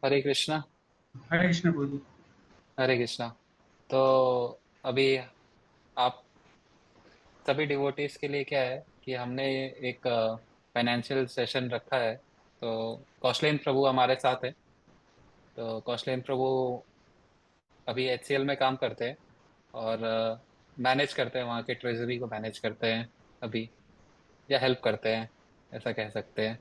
हरे कृष्णा। हरे कृष्ण प्रभु। हरे कृष्णा। तो अभी आप सभी डिवोटीज के लिए क्या है कि हमने एक फाइनेंशियल सेशन रखा है। तो कौशलेंद्र प्रभु हमारे साथ है। तो कौशलेंद्र प्रभु अभी एचसीएल में काम करते हैं और मैनेज करते हैं, वहाँ के ट्रेजरी को मैनेज करते हैं अभी, या हेल्प करते हैं, ऐसा कह सकते हैं।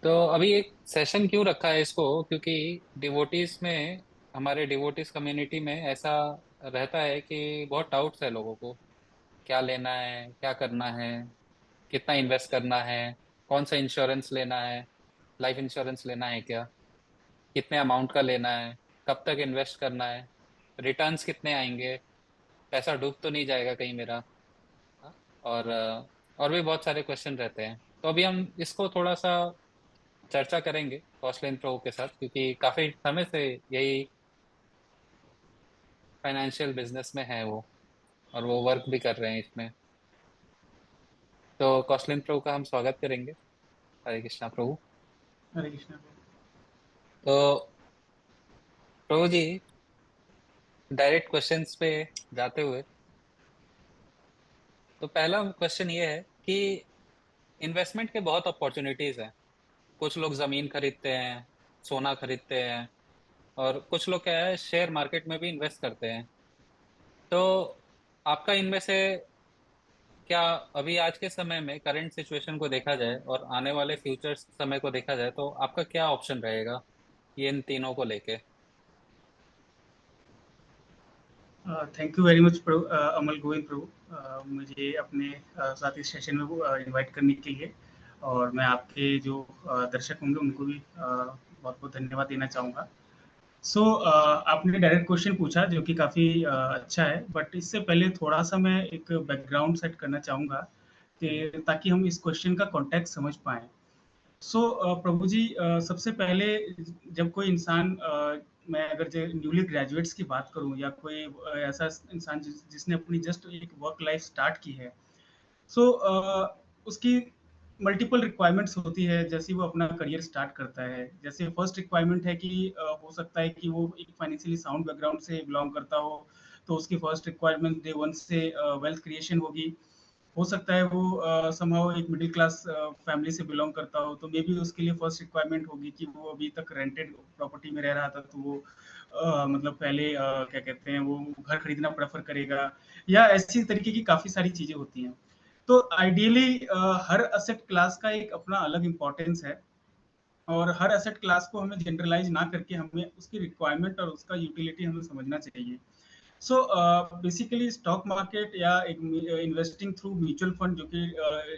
तो अभी एक सेशन क्यों रखा है इसको, क्योंकि डिवोटीज में, हमारे डिवोटीज कम्युनिटी में ऐसा रहता है कि बहुत डाउट्स है लोगों को। क्या लेना है, क्या करना है, कितना इन्वेस्ट करना है, कौन सा इंश्योरेंस लेना है, लाइफ इंश्योरेंस लेना है क्या, कितने अमाउंट का लेना है, कब तक इन्वेस्ट करना है, रिटर्न्स कितने आएंगे, पैसा डूब तो नहीं जाएगा कहीं मेरा। हाँ? और भी बहुत सारे क्वेश्चन रहते हैं। तो अभी हम इसको थोड़ा सा चर्चा करेंगे कौशलेंद्र प्रभु के साथ, क्योंकि काफी समय से यही फाइनेंशियल बिजनेस में है वो, और वो वर्क भी कर रहे हैं इसमें। तो कौशलेंद्र प्रभु का हम स्वागत करेंगे। हरे कृष्णा प्रभु। हरे कृष्ण प्रभु। तो प्रभु जी, डायरेक्ट क्वेश्चंस पे जाते हुए, तो पहला क्वेश्चन ये है कि इन्वेस्टमेंट के बहुत अपॉर्चुनिटीज हैं। कुछ लोग जमीन खरीदते हैं, सोना खरीदते हैं, और कुछ लोग क्या है, शेयर मार्केट में भी इन्वेस्ट करते हैं। तो आपका इनमें से क्या, अभी आज के समय में करंट सिचुएशन को देखा जाए और आने वाले फ्यूचर समय को देखा जाए, तो आपका क्या ऑप्शन रहेगा ये इन तीनों को लेके? थैंक यू वेरी मच प्रभु, अमल गोविंद प्रभु, मुझे अपने साथ इस सेशन में इनवाइट करने के लिए। और मैं आपके जो दर्शक होंगे उनको भी बहुत बहुत धन्यवाद देना चाहूँगा। सो आपने डायरेक्ट क्वेश्चन पूछा जो कि काफ़ी अच्छा है, बट इससे पहले थोड़ा सा मैं एक बैकग्राउंड सेट करना चाहूँगा हम्म। कि ताकि हम इस क्वेश्चन का कॉन्टेक्स्ट समझ पाएँ। सो प्रभु जी, सबसे पहले जब कोई इंसान, मैं अगर जो न्यूली ग्रेजुएट्स की बात करूं या कोई ऐसा इंसान जिसने अपनी जस्ट एक वर्क लाइफ स्टार्ट की है, सो उसकी मल्टीपल रिक्वायरमेंट्स होती है जैसे वो अपना करियर स्टार्ट करता है। जैसे फर्स्ट रिक्वायरमेंट है कि हो सकता है कि वो एक फाइनेंशियली साउंड बैकग्राउंड से बिलोंग करता हो, तो उसकी फर्स्ट रिक्वायरमेंट डे वन से वेल्थ क्रिएशन होगी। हो सकता है वो समहाउ एक मिडिल क्लास फैमिली से बिलोंग करता हो, तो मे बी उसके लिए फर्स्ट रिक्वायरमेंट होगी कि वो अभी तक रेंटेड प्रॉपर्टी में रह रहा था, तो वो मतलब पहले क्या कहते हैं, वो घर खरीदना प्रेफर करेगा, या ऐसी तरीके की काफ़ी सारी चीज़ें होती हैं। तो आइडियली हर असेट क्लास का एक अपना अलग इम्पोर्टेंस है, और हर एसेट क्लास को हमें जनरलाइज ना करके हमें उसकी रिक्वायरमेंट और उसका यूटिलिटी हमें समझना चाहिए। सो बेसिकली स्टॉक मार्केट या एक इन्वेस्टिंग थ्रू म्यूचुअल फंड जो कि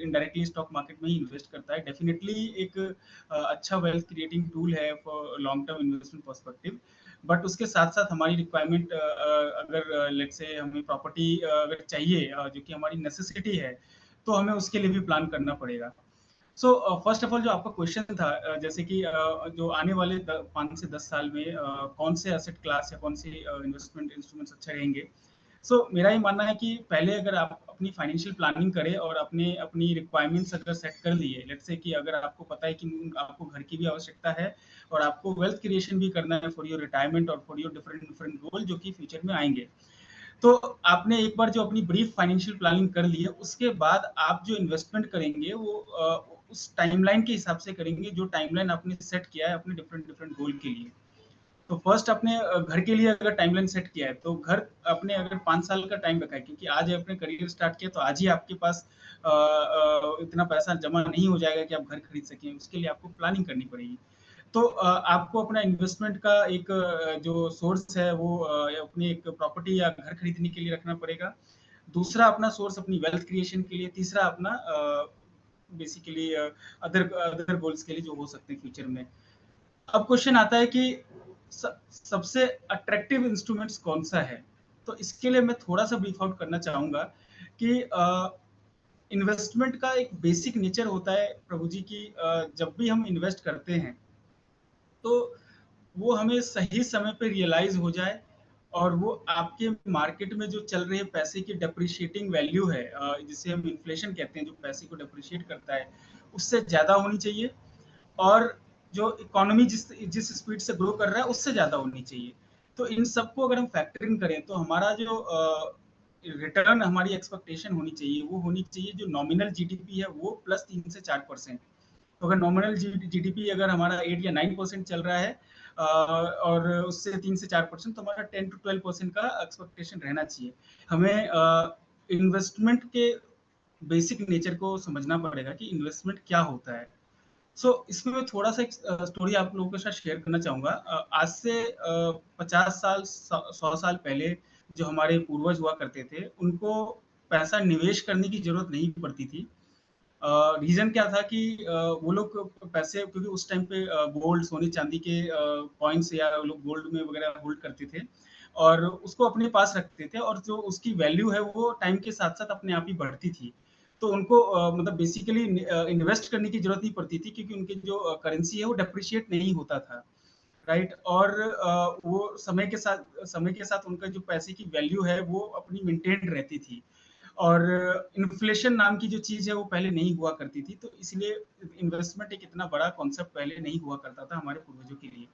इनडायरेक्टली स्टॉक मार्केट में ही इन्वेस्ट करता है, डेफिनेटली एक अच्छा वेल्थ क्रिएटिंग टूल है for long term investment perspective. But उसके साथ साथ हमारी रिक्वायरमेंट, अगर लेट्स से हमें प्रॉपर्टी अगर चाहिए, जो कि हमारी नेसेसिटी है, तो हमें उसके लिए भी प्लान करना पड़ेगा। सो फर्स्ट ऑफ ऑल जो आपका क्वेश्चन था, जैसे कि जो आने वाले 5 से 10 साल में कौन से एसेट क्लास या कौन से इन्वेस्टमेंट इंस्ट्रूमेंट्स अच्छे रहेंगे। सो मेरा ये मानना है कि पहले अगर आप अपनी फाइनेंशियल प्लानिंग करें और अपने अपनी रिक्वायरमेंट्स अगर सेट कर लिए, लेट्स से कि अगर आपको पता है कि आपको घर की भी आवश्यकता है और आपको वेल्थ क्रिएशन भी करना है फॉर योर रिटायरमेंट और फॉर योर डिफरेंट डिफरेंट गोल जो कि फ्यूचर में आएंगे, तो आपने एक बार जो अपनी ब्रीफ फाइनेंशियल प्लानिंग कर ली है, उसके बाद आप जो इन्वेस्टमेंट करेंगे वो उस टाइमलाइन के हिसाब से करेंगे जो टाइमलाइन आपने सेट किया है अपने डिफरेंट डिफरेंट गोल के लिए। तो फर्स्ट अपने घर के लिए अगर टाइमलाइन सेट किया है, तो घर अपने अगर 5 साल का टाइम रखा है, क्योंकि आज आपने करियर स्टार्ट किया तो आज ही आपके पास इतना पैसा जमा नहीं हो जाएगा कि आप घर खरीद सकें, उसके लिए आपको प्लानिंग करनी पड़ेगी। तो आपको अपना इन्वेस्टमेंट का एक जो सोर्स है वो अपनी एक प्रॉपर्टी या घर खरीदने के लिए रखना पड़ेगा। दूसरा अपना सोर्स अपनी वेल्थ क्रिएशन के लिए, तीसरा अपना बेसिकली अदर अदर गोल्स के लिए जो हो सकते हैं फ्यूचर में। अब क्वेश्चन आता है कि सबसे अट्रैक्टिव इंस्ट्रूमेंट्स कौन सा है। तो इसके लिए मैं थोड़ा सा ब्रीफ आउट करना चाहूंगा कि इन्वेस्टमेंट का एक बेसिक नेचर होता है प्रभु जी की, जब भी हम इन्वेस्ट करते हैं तो वो हमें सही समय पे रियलाइज हो जाए, और वो आपके मार्केट में जो चल रहे पैसे की डेप्रिशिएटिंग वैल्यू है, जिसे हम इन्फ्लेशन कहते हैं, जो पैसे को डेप्रिशिएट करता है, उससे ज़्यादा होनी चाहिए। और जो इकोनॉमी जिस स्पीड से ग्रो कर रहा है उससे ज़्यादा होनी चाहिए। तो इन सबको अगर हम फैक्टरिंग करें तो हमारा जो रिटर्न हमारी एक्सपेक्टेशन होनी चाहिए, वो होनी चाहिए जो नॉमिनल जीडीपी है वो प्लस 3 से 4%। तो अगर नॉमिनल जीडीपी अगर हमारा 8 या 9% चल रहा है और उससे 3 से 4% तो हमारा 10 to 12% का एक्सपेक्टेशन रहना चाहिए। हमें इन्वेस्टमेंट के बेसिक नेचर को समझना पड़ेगा कि इन्वेस्टमेंट क्या होता है। इसमें मैं थोड़ा सा एक स्टोरी आप लोगों के साथ शेयर करना चाहूंगा। आज से 50 साल 100 साल पहले जो हमारे पूर्वज हुआ करते थे उनको पैसा निवेश करने की जरूरत नहीं पड़ती थी। रीजन क्या था कि वो लोग पैसे क्योंकि उस टाइम पे गोल्ड सोने चांदी के कॉइन्स या लोग गोल्ड में वगैरह होल्ड करते थे और उसको अपने पास रखते थे और जो उसकी वैल्यू है वो टाइम के साथ साथ अपने आप ही बढ़ती थी। तो उनको मतलब बेसिकली इन्वेस्ट करने की जरूरत नहीं पड़ती थी क्योंकि उनकी जो करेंसी है वो डेप्रिशिएट नहीं होता था। राइट। और वो समय के साथ उनका जो पैसे की वैल्यू है वो अपनी मेंटेन रहती थी। और इन्फ्लेशन नाम की जो चीज है वो पहले नहीं हुआ करती थी, तो इसलिए इन्वेस्टमेंट एक इतना बड़ा कॉन्सेप्ट पहले नहीं हुआ करता था हमारे पूर्वजों के लिए।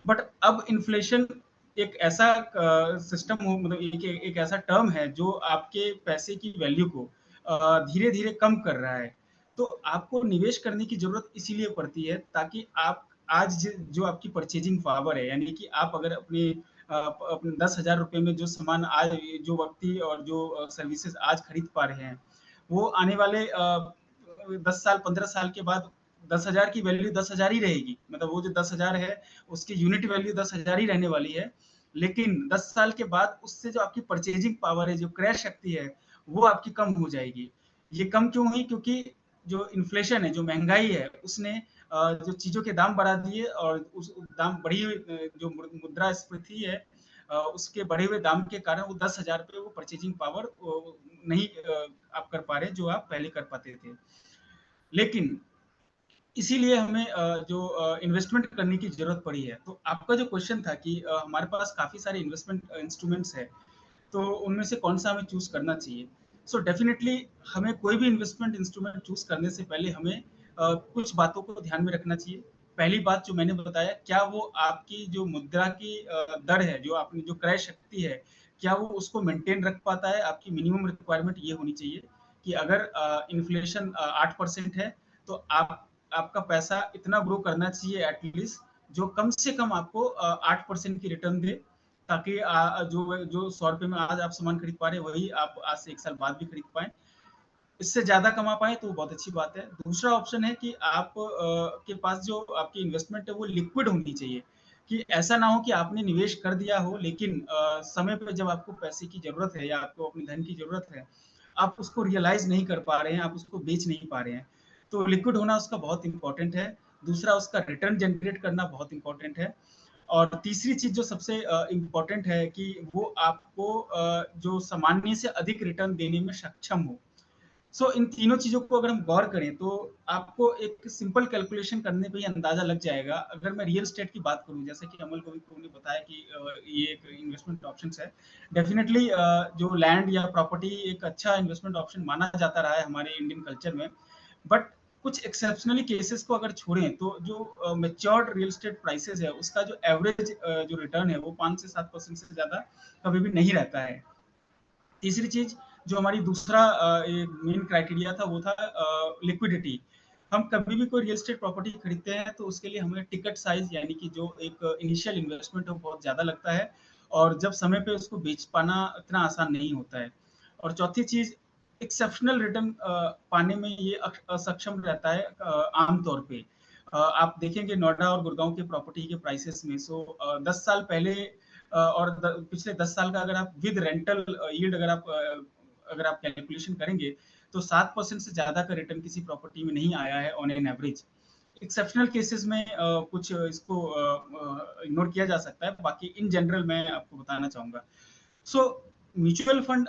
बट अब इन्फ्लेशन एक ऐसा सिस्टम हो, मतलब एक ऐसा टर्म है जो आपके पैसे की वैल्यू को धीरे धीरे कम कर रहा है। तो आपको निवेश करने की जरूरत इसीलिए पड़ती है ताकि आप आज जो आपकी परचेजिंग पावर है, यानी कि आप अगर अपने 10,000 रुपए में जो सामान आज जो व्यक्ति और जो सर्विसेज आज खरीद पा रहे हैं वो आने वाले 10 साल 15 साल के बाद 10,000 की वैल्यू 10,000 ही रहेगी। मतलब वो जो 10,000 है उसकी यूनिट वैल्यू 10,000 ही रहने वाली है। लेकिन 10 साल के बाद उससे जो आपकी परचेजिंग पावर है, जो क्रय शक्ति है, वो आपकी कम हो जाएगी। ये कम क्यों हुई? क्योंकि जो इन्फ्लेशन है, जो महंगाई है, उसने जो चीजों के दाम बढ़ा दिए और उस दाम बढ़ी हुई जो मुद्रास्फीति है उसके बढ़े हुए दाम के कारण वो 10,000 पे वो परचेजिंग पावर नहीं आप कर पा रहे जो आप पहले कर पाते थे। लेकिन इसीलिए हमें जो इन्वेस्टमेंट करने की जरूरत पड़ी है। तो आपका जो क्वेश्चन था कि हमारे पास काफी सारे इन्वेस्टमेंट इंस्ट्रूमेंट्स है, तो उनमें से कौन सा हमें चूज करना चाहिए। डेफिनेटली हमें कोई भी इन्वेस्टमेंट इंस्ट्रूमेंट चूज करने से पहले हमें कुछ बातों को ध्यान में रखना चाहिए। पहली बात जो मैंने बताया, क्या वो आपकी जो मुद्रा की दर है, जो आपने जो क्रय शक्ति है, क्या वो उसको मेंटेन रख पाता है। आपकी मिनिमम रिक्वायरमेंट ये होनी चाहिए कि अगर इन्फ्लेशन 8% है तो आपका पैसा इतना ग्रो करना चाहिए एटलीस्ट जो कम से कम आपको 8% की रिटर्न दे, ताकि जो जो 100 रुपए में आज आप सामान खरीद पा रहे हैं वही आप आज से 1 साल बाद भी खरीद पाए। इससे ज्यादा कमा पाए तो बहुत अच्छी बात है। दूसरा ऑप्शन है कि आप के पास जो आपकी इन्वेस्टमेंट है वो लिक्विड होनी चाहिए, कि ऐसा ना हो कि आपने निवेश कर दिया हो लेकिन समय पे जब आपको पैसे की जरूरत है या आपको अपने धन की जरूरत है आप उसको रियलाइज नहीं कर पा रहे हैं, आप उसको बेच नहीं पा रहे हैं। तो लिक्विड होना उसका बहुत इंपॉर्टेंट है। दूसरा, उसका रिटर्न जनरेट करना बहुत इंपॉर्टेंट है। और तीसरी चीज जो सबसे इम्पोर्टेंट है कि वो आपको जो सामान्य से अधिक रिटर्न देने में सक्षम हो। इन तीनों चीजों को अगर हम गौर करें तो आपको एक सिंपल कैलकुलेशन करने पे ही अंदाजा लग जाएगा। अगर मैं रियल एस्टेट की बात करूं, जैसे कि अमल को ने बताया कि ये एक इन्वेस्टमेंट ऑप्शन है। डेफिनेटली जो लैंड या प्रॉपर्टी एक अच्छा इन्वेस्टमेंट ऑप्शन माना जाता रहा है हमारे इंडियन कल्चर में। बट कुछ एक्सेप्शनली केसेस को अगर छोड़ें तो जो मेच्योर्ड रियल एस्टेट प्राइसेस है उसका जो एवरेज जो रिटर्न है वो 5 से 7% से ज्यादा कभी भी नहीं रहता है। तीसरी चीज जो हमारी दूसरा मेन क्राइटेरिया था वो था लिक्विडिटी। हम कभी भी कोई रियल एस्टेट प्रॉपर्टी खरीदते हैं तो उसके लिए हमें टिकट साइज, यानी कि जो एक इनिशियल इन्वेस्टमेंट है वो बहुत ज्यादा लगता है और जब समय पे उसको बेच पाना इतना आसान नहीं होता है। और चौथी चीज, एक्सेप्शनल रिटर्न पाने में ये असक्षम रहता है आमतौर पे। आप देखेंगे नोएडा और गुड़गांव के प्रॉपर्टी के प्राइसेस में 10 साल पहले और पिछले 10 साल का अगर आप विद रेंटल यील्ड अगर आप कैलकुलेशन करेंगे तो 7% से ज्यादा का रिटर्न किसी प्रॉपर्टी में नहीं आया है on an average. Exceptional cases में कुछ इसको इग्नोर किया जा सकता है, बाकी इन जनरल मैं आपको बताना चाहूंगा। सो म्यूचुअल फंड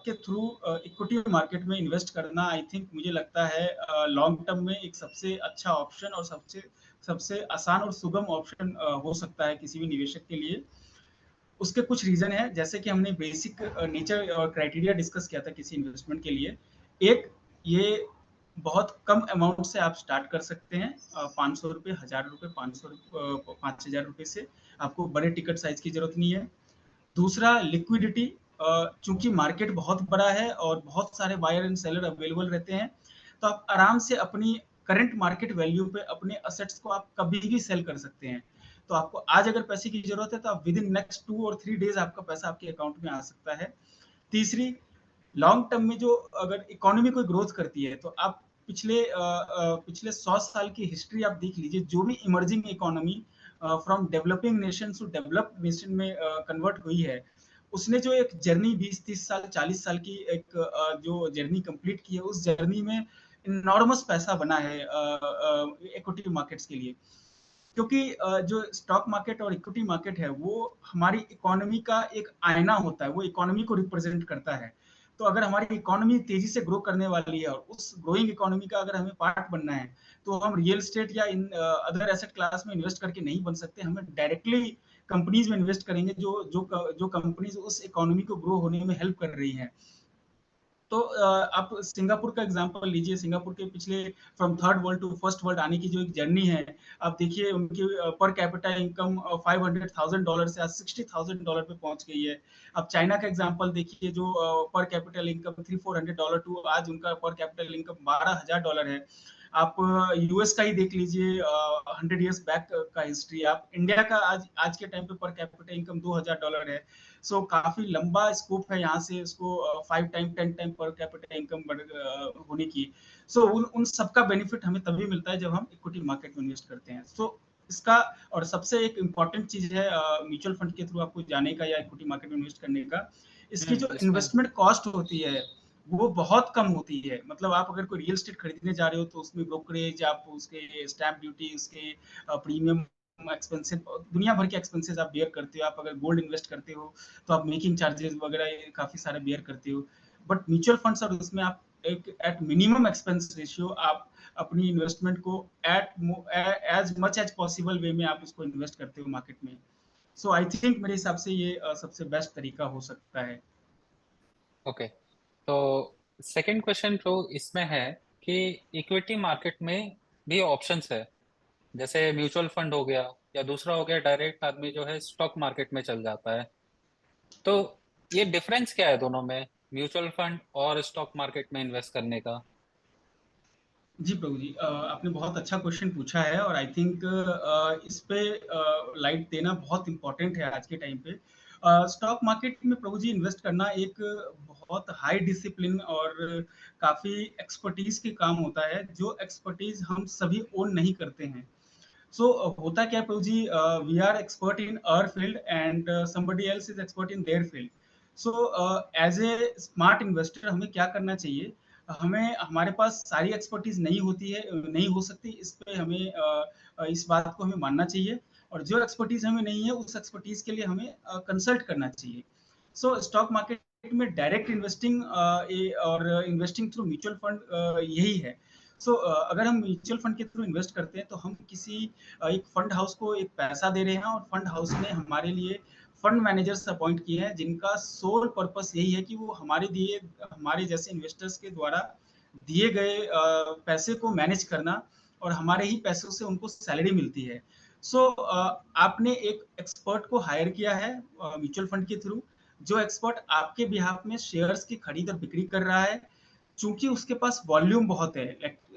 के थ्रू इक्विटी मार्केट में इन्वेस्ट करना, आई थिंक मुझे लगता है लॉन्ग टर्म में एक सबसे अच्छा ऑप्शन और सबसे सबसे आसान और सुगम ऑप्शन हो सकता है किसी भी निवेशक के लिए। उसके कुछ रीजन है, जैसे कि हमने बेसिक नेचर और क्राइटेरिया डिस्कस किया था किसी इन्वेस्टमेंट के लिए। एक, ये बहुत कम अमाउंट से आप स्टार्ट कर सकते हैं। 500 रुपये, 1000 रुपये, 500 5000 रुपये से आपको बड़े टिकट साइज की जरूरत नहीं है। दूसरा लिक्विडिटी, चूंकि मार्केट बहुत बड़ा है और बहुत सारे बायर एंड सेलर अवेलेबल रहते हैं, तो आप आराम से अपनी करंट मार्केट वैल्यू पे अपने असेट्स को आप कभी भी सेल कर सकते हैं। तो आपको आज अगर पैसे की जरूरत है तो आप विद इन नेक्स्ट 2 और 3 डेज आपका पैसा आपके अकाउंट में आ सकता है। तीसरी, लॉन्ग टर्म में जो अगर इकोनॉमी कोई ग्रोथ करती है तो आप पिछले 100 साल की हिस्ट्री आप देख लीजिए, जो भी emerging economy from developing nation to developed nation में कन्वर्ट हुई है, उसने जो एक जर्नी 20-30 साल 40 साल की एक जो जर्नी कंप्लीट की है, उस जर्नी में इनॉर्मस पैसा बना है इक्विटी मार्केट्स के लिए। क्योंकि जो स्टॉक मार्केट और इक्विटी मार्केट है वो हमारी इकोनॉमी का एक आईना होता है, वो इकोनॉमी को रिप्रेजेंट करता है। तो अगर हमारी इकोनॉमी तेजी से ग्रो करने वाली है और उस ग्रोइंग इकोनॉमी का अगर हमें पार्ट बनना है, तो हम रियल स्टेट या इन अदर एसेट क्लास में इन्वेस्ट करके नहीं बन सकते, हमें डायरेक्टली कंपनीज में इन्वेस्ट करेंगे जो कंपनीज उस इकोनॉमी को ग्रो होने में हेल्प कर रही हैं। तो आप सिंगापुर का एग्जांपल लीजिए। सिंगापुर के पिछले from third world to first world आने की जो एक जर्नी है, आप देखिए उनकी पर कैपिटा इनकम $500,000 से आज $60,000 पे पहुंच गई है। आप चाइना का एग्जांपल देखिए, जो पर कैपिटल इनकम $300-400 टू आज उनका पर कैपिटल इनकम $12,000 है। आप यूएस का ही देख लीजिए, 100 ईयर्स बैक का हिस्ट्री। आप इंडिया का आज आज के टाइम पे पर कैपिटा इनकम $2,000 है। सो काफी लंबा स्कोप है यहाँ से इसको 5 time 10 time per capita income होने की। सो उन सबका बेनिफिट हमें तभी मिलता है जब हम इक्विटी मार्केट में इन्वेस्ट करते हैं। सो इसका और सबसे एक इम्पॉर्टेंट चीज है म्यूचुअल फंड के थ्रू आपको जाने का या इक्विटी मार्केट में इन्वेस्ट करने का, इसकी जो इसमें इन्वेस्टमेंट कॉस्ट होती है वो बहुत कम होती है। मतलब आप अगर कोई रियल स्टेट खरीदने जा रहे हो तो उसमें ब्रोकरेज, आप उसके स्टैंप ड्यूटी, उसके प्रीमियम एक्सपेंसिव, दुनिया भर के एक्सपेंसेस आप बेयर करते हो। आप अगर गोल्ड इन्वेस्ट करते हो तो आप मेकिंग चार्जेस वगैरह काफी सारे बेयर करते हो। बट म्यूचुअल फंड्स और उसमें आप एक एट मिनिमम एक्सपेंस रेशियो आप अपनी इन्वेस्टमेंट को at as much as possible way में आप उसको इन्वेस्ट करते हो मार्केट में। सो आई थिंक मेरे हिसाब से ये सबसे बेस्ट तरीका हो सकता है। ओके। तो सेकंड क्वेश्चन जो इसमें है कि इक्विटी मार्केट में भी ऑप्शंस है, जैसे म्यूचुअल फंड हो गया, या दूसरा हो गया डायरेक्ट आदमी जो है स्टॉक मार्केट में चल जाता है। तो ये डिफरेंस क्या है दोनों में, म्यूचुअल फंड और स्टॉक मार्केट में इन्वेस्ट करने का? जी प्रभु जी, आपने बहुत अच्छा क्वेश्चन पूछा है और आई थिंक इस पे लाइट देना बहुत इम्पोर्टेंट है आज के टाइम पे। स्टॉक मार्केट में प्रभु जी इन्वेस्ट करना एक बहुत हाई डिसिप्लिन और काफी एक्सपर्टीज के काम होता है, जो एक्सपर्टीज हम सभी ओन नहीं करते हैं। सो होता क्या है Prabhu ji, we are expert in our field and somebody else is expert in their field. So as a smart investor हमें क्या करना चाहिए, हमें हमारे पास सारी एक्सपर्टीज नहीं होती है, नहीं हो सकती, इस पे हमें इस बात को हमें मानना चाहिए। और जो एक्सपर्टीज हमें नहीं है उस एक्सपर्टीज के लिए हमें कंसल्ट करना चाहिए। सो स्टॉक मार्केट में डायरेक्ट इन्वेस्टिंग और इन्वेस्टिंग थ्रू म्यूचुअल फंड यही है। सो अगर हम म्यूचुअल फंड के थ्रू इन्वेस्ट करते हैं तो हम किसी एक फंड हाउस को एक पैसा दे रहे हैं और फंड हाउस ने हमारे लिए फंड मैनेजर्स अपॉइंट किए हैं, जिनका सोल पर्पस यही है कि वो हमारे जैसे इन्वेस्टर्स के द्वारा दिए गए पैसे को मैनेज करना, और हमारे ही पैसों से उनको सैलरी मिलती है। सो आपने एक एक्सपर्ट को हायर किया है म्यूचुअल फंड के थ्रू, जो एक्सपर्ट आपके बिहाफ में शेयर्स की खरीद और बिक्री कर रहा है। चूंकि उसके पास वॉल्यूम बहुत है,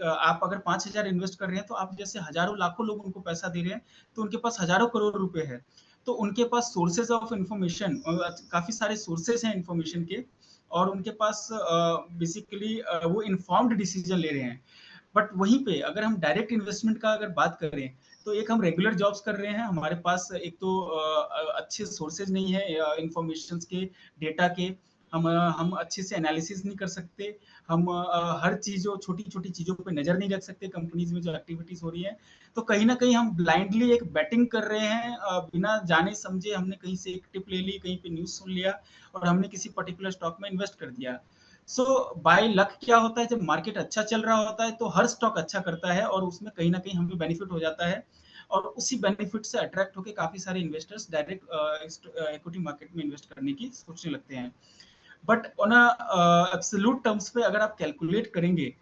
आप अगर 5,000 इन्वेस्ट कर रहे हैं तो आप जैसे हजारों लाखों लोग उनको पैसा दे रहे हैं, तो उनके पास हजारों करोड़ रुपए है। तो उनके पास सोर्सेज ऑफ इंफॉर्मेशन, काफी सारे सोर्सेज हैं इंफॉर्मेशन के, और उनके पास बेसिकली वो इन्फॉर्म्ड डिसीजन ले रहे हैं। बट वहीं पे अगर हम डायरेक्ट इन्वेस्टमेंट का अगर बात करें, तो एक हम रेगुलर जॉब्स कर रहे हैं, हमारे पास एक तो अच्छे सोर्सेज नहीं है इंफॉर्मेशन के, डेटा के, हम अच्छे से एनालिसिस नहीं कर सकते, हम हर चीजों छोटी छोटी चीजों पे नजर नहीं रख सकते कंपनीज में जो एक्टिविटीज हो रही है। तो कहीं ना कहीं हम ब्लाइंडली एक बैटिंग कर रहे हैं, बिना जाने समझे हमने कहीं से एक टिप ले ली, कहीं पे न्यूज सुन लिया और हमने किसी पर्टिकुलर स्टॉक में इन्वेस्ट कर दिया। सो बाय लक क्या होता है, जब मार्केट अच्छा चल रहा होता है तो हर स्टॉक अच्छा करता है और उसमें कहीं ना कहीं हमें बेनिफिट हो जाता है, और उसी बेनिफिट से अट्रैक्ट होकर काफी सारे इन्वेस्टर्स डायरेक्ट इक्विटी मार्केट में इन्वेस्ट करने की सोचने लगते हैं। बट ऑन एब्सोल्यूट टर्म्स पे अगर आप कैलकुलेट करेंगे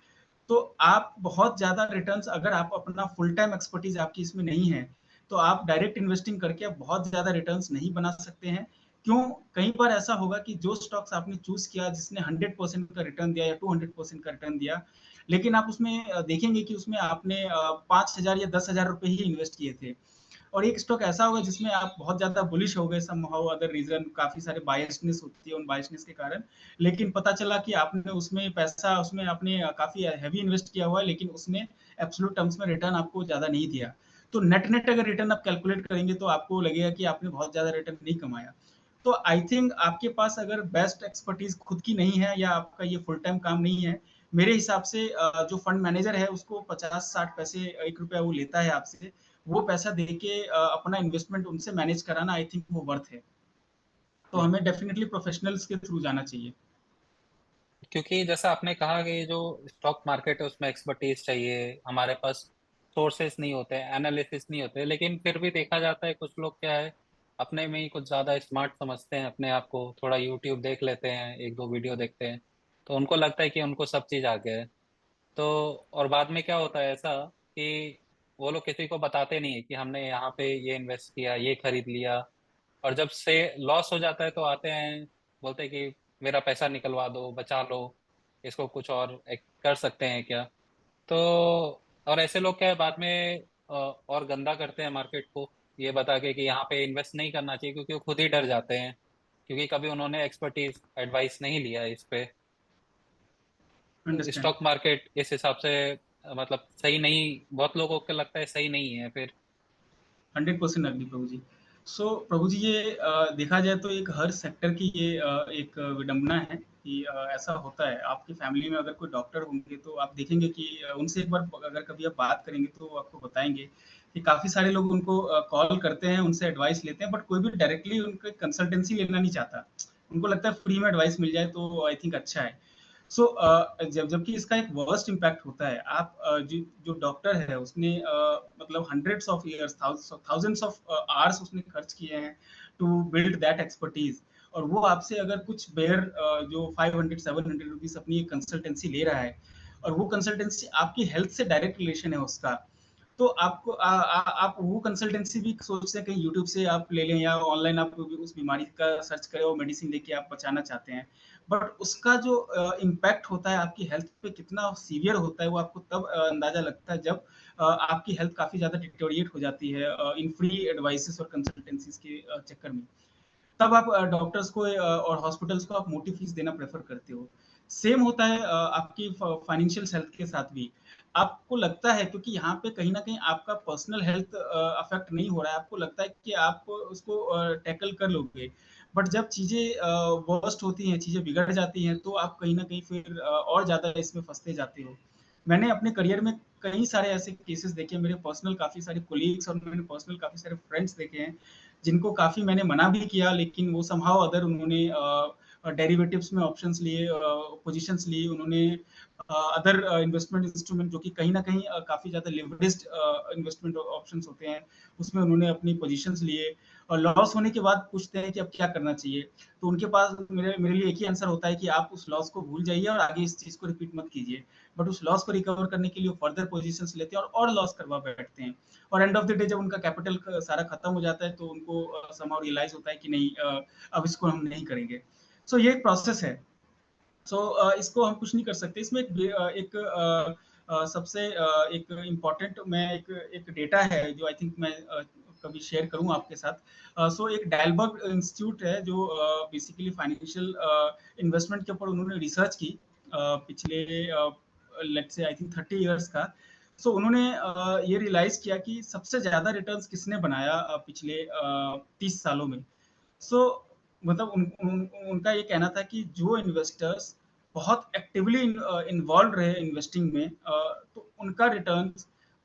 तो आप बहुत ज़्यादा रिटर्न्स, अगर आप अपना फुल टाइम एक्सपर्टीज़ आपकी इसमें नहीं है, तो आप डायरेक्ट इन्वेस्टिंग करके आप बहुत ज़्यादा रिटर्न्स नहीं बना सकते हैं। क्यों? कई बार ऐसा होगा कि जो स्टॉक्स आपने चूज़ किया जिसने 100% का रिटर्न दिया या 200% का रिटर्न दिया, लेकिन आप उसमें देखेंगे कि उसमें आपने 5,000 या 10,000 रुपए ही इन्वेस्ट किए थे। और एक स्टॉक ऐसा होगा जिसमें आप बहुत ज़्यादा बुलिश हो गए, समहाउ अदर रीज़न, काफ़ी सारे बायसनेस होती है, उन बायसनेस के कारण। लेकिन पता चला कि आपने उसमें पैसा, उसमें आपने काफ़ी हेवी इन्वेस्ट किया हुआ है, लेकिन उसने एब्सोल्यूट टर्म्स में रिटर्न आपको ज़्यादा नहीं दिया। तो नेट-नेट अगर रिटर्न आप कैलकुलेट करेंगे तो आपको लगेगा कि आपने बहुत ज़्यादा रिटर्न नहीं कमाया। तो आई थिंक आपके पास अगर बेस्ट एक्सपर्टीज़ खुद की नहीं है या आपका ये फुल टाइम काम नहीं है, मेरे हिसाब से जो फंड मैनेजर है उसको 50-60 पैसे, ₹1 वो लेता है आपसे, वो पैसा देके अपना इन्वेस्टमेंट उनसे मैनेज कराना, आई थिंक वो वर्थ है। तो जी। हमें डेफिनिटली प्रोफेशनल्स के थ्रू जाना चाहिए। क्योंकि जैसा आपने कहा कि जो स्टॉक मार्केट है उसमें एक्सपर्टीज चाहिए, हमारे पास सोर्सेस नहीं होते, एनालिसिस नहीं होते, लेकिन फिर भी देखा जाता है कुछ लोग क्या है, अपने में ही कुछ ज़्यादा स्मार्ट समझते हैं अपने आप को, थोड़ा यूट्यूब देख लेते हैं, एक दो वीडियो देखते हैं, तो उनको लगता है कि उनको सब चीज़ आ गया है। तो और बाद में क्या होता है ऐसा कि वो लोग किसी को बताते नहीं है कि हमने यहाँ पे ये इन्वेस्ट किया, ये खरीद लिया, और जब से लॉस हो जाता है तो आते हैं, बोलते हैं कि मेरा पैसा निकलवा दो, बचा लो, इसको कुछ और कर सकते हैं क्या। तो और ऐसे लोग क्या है बाद में और गंदा करते हैं मार्केट को, ये बता के कि यहाँ पे इन्वेस्ट नहीं करना चाहिए, क्योंकि वो खुद ही डर जाते हैं, क्योंकि कभी उन्होंने एक्सपर्टीज एडवाइस नहीं लिया है इस पे। अंडरस्टैंड। स्टॉक मार्केट इस हिसाब से मतलब सही नहीं, बहुत लोगों को लगता है सही नहीं है फिर। 100% अग्री प्रभु जी। सो प्रभु जी, ये देखा जाए तो एक हर सेक्टर की ये एक विडंबना है कि ऐसा होता है। आपकी फैमिली में अगर कोई डॉक्टर होंगे तो आप देखेंगे कि उनसे एक बार अगर कभी आप बात करेंगे तो वो आपको बताएँगे कि काफ़ी सारे लोग उनको कॉल करते हैं, उनसे एडवाइस लेते हैं, बट कोई भी डायरेक्टली उनके कंसल्टेंसी लेना नहीं चाहता। उनको लगता है फ्री में एडवाइस मिल जाए तो आई थिंक अच्छा है। सो जबकि इसका एक वर्स्ट इम्पैक्ट होता है। आप जो जो डॉक्टर है उसने मतलब hundreds of years, thousands of hours उसने खर्च किए हैं टू बिल्ड दैट एक्सपर्टीज, और वो आपसे अगर कुछ बेयर जो 500 700 रुपीज अपनी कंसल्टेंसी ले रहा है, और वो कंसल्टेंसी आपकी हेल्थ से डायरेक्ट रिलेशन है उसका, तो आपको आप वो कंसल्टेंसी भी सोचते हैं कहीं यूट्यूब से आप ले लें या ऑनलाइन आप उस बीमारी का सर्च करें और मेडिसिन लेके आप बचाना चाहते हैं, बट उसका जो इम्पैक्ट होता है आपकी हेल्थ पे कितना सीवियर होता है वो आपको तब अंदाजा लगता है जब आपकी हेल्थ काफी ज्यादा डिटेरियोरेट हो जाती है इन फ्री एडवाइसेस और कंसल्टेंसीज के चक्कर में। तब आप डॉक्टर्स को और हॉस्पिटल्स को आप मोटी फीस देना प्रेफर करते हो। सेम होता है आपकी फाइनेंशियल हेल्थ के साथ भी। आपको लगता है क्योंकि यहाँ पे कहीं न कहीं आपका पर्सनल हेल्थ अफेक्ट नहीं हो रहा है, आपको लगता है कि आप उसको टैकल कर लोगे। बट जब चीज़ें वर्स्ट होती हैं, चीज़ें बिगड़ जाती हैं, तो आप कहीं न कहीं फिर और ज़्यादा इसमें फँसते जाते हो। मैंने अपने करियर में कई सारे ऐसे केसेस देखे हैं, मेरे पर्सनल काफ़ी सारे कोलीग्स और मैंने पर्सनल काफ़ी सारे फ्रेंड्स देखे हैं, जिनको काफ़ी मैंने मना भी किया, लेकिन वो समहाउ अदर उन्होंने डेरिवेटिव्स में ऑप्शंस लिए, पोजीशंस ली उन्होंने, अदर इन्वेस्टमेंट इंस्ट्रूमेंट जो कि कहीं न कहीं काफ़ी ज़्यादा लिवरेज्ड इन्वेस्टमेंट ऑप्शंस होते हैं, उसमें उन्होंने अपनी पोजीशंस लिए, और लॉस होने के बाद पूछते हैं कि अब क्या करना चाहिए? तो उनके पास मेरे मेरे लिए एक ही आंसर होता है कि आप उस लॉस को भूल जाइए और आगे इस चीज़ को रिपीट मत कीजिए। बट उस लॉस को रिकवर करने के लिए वो फर्दर पोजीशंस लेते हैं और लॉस करवा बैठते हैं। और एंड ऑफ द डे जब उनका कैपिटल सारा खत्म हो जाता है तो उनको समहाउ रियलाइज होता है कि नहीं, अब इसको हम नहीं करेंगे। सो ये एक प्रोसेस है। सो इसको हम कुछ नहीं कर सकते। इसमें एक सबसे एक इम्पोर्टेंट, मैं एक डेटा है जो आई थिंक मैं कभी शेयर करूँ आपके साथ। सो एक डायलबर्ग इंस्टीट्यूट है जो बेसिकली फाइनेंशियल इन्वेस्टमेंट के ऊपर उन्होंने रिसर्च की पिछले let's say I think 30 years का। सो उन्होंने ये रियलाइज किया कि सबसे ज्यादा रिटर्न्स किसने बनाया पिछले 30 सालों में। सो मतलब उनका ये कहना था कि जो इन्वेस्टर्स बहुत एक्टिवली इन्वॉल्व रहे इन्वेस्टिंग में, तो उनका रिटर्न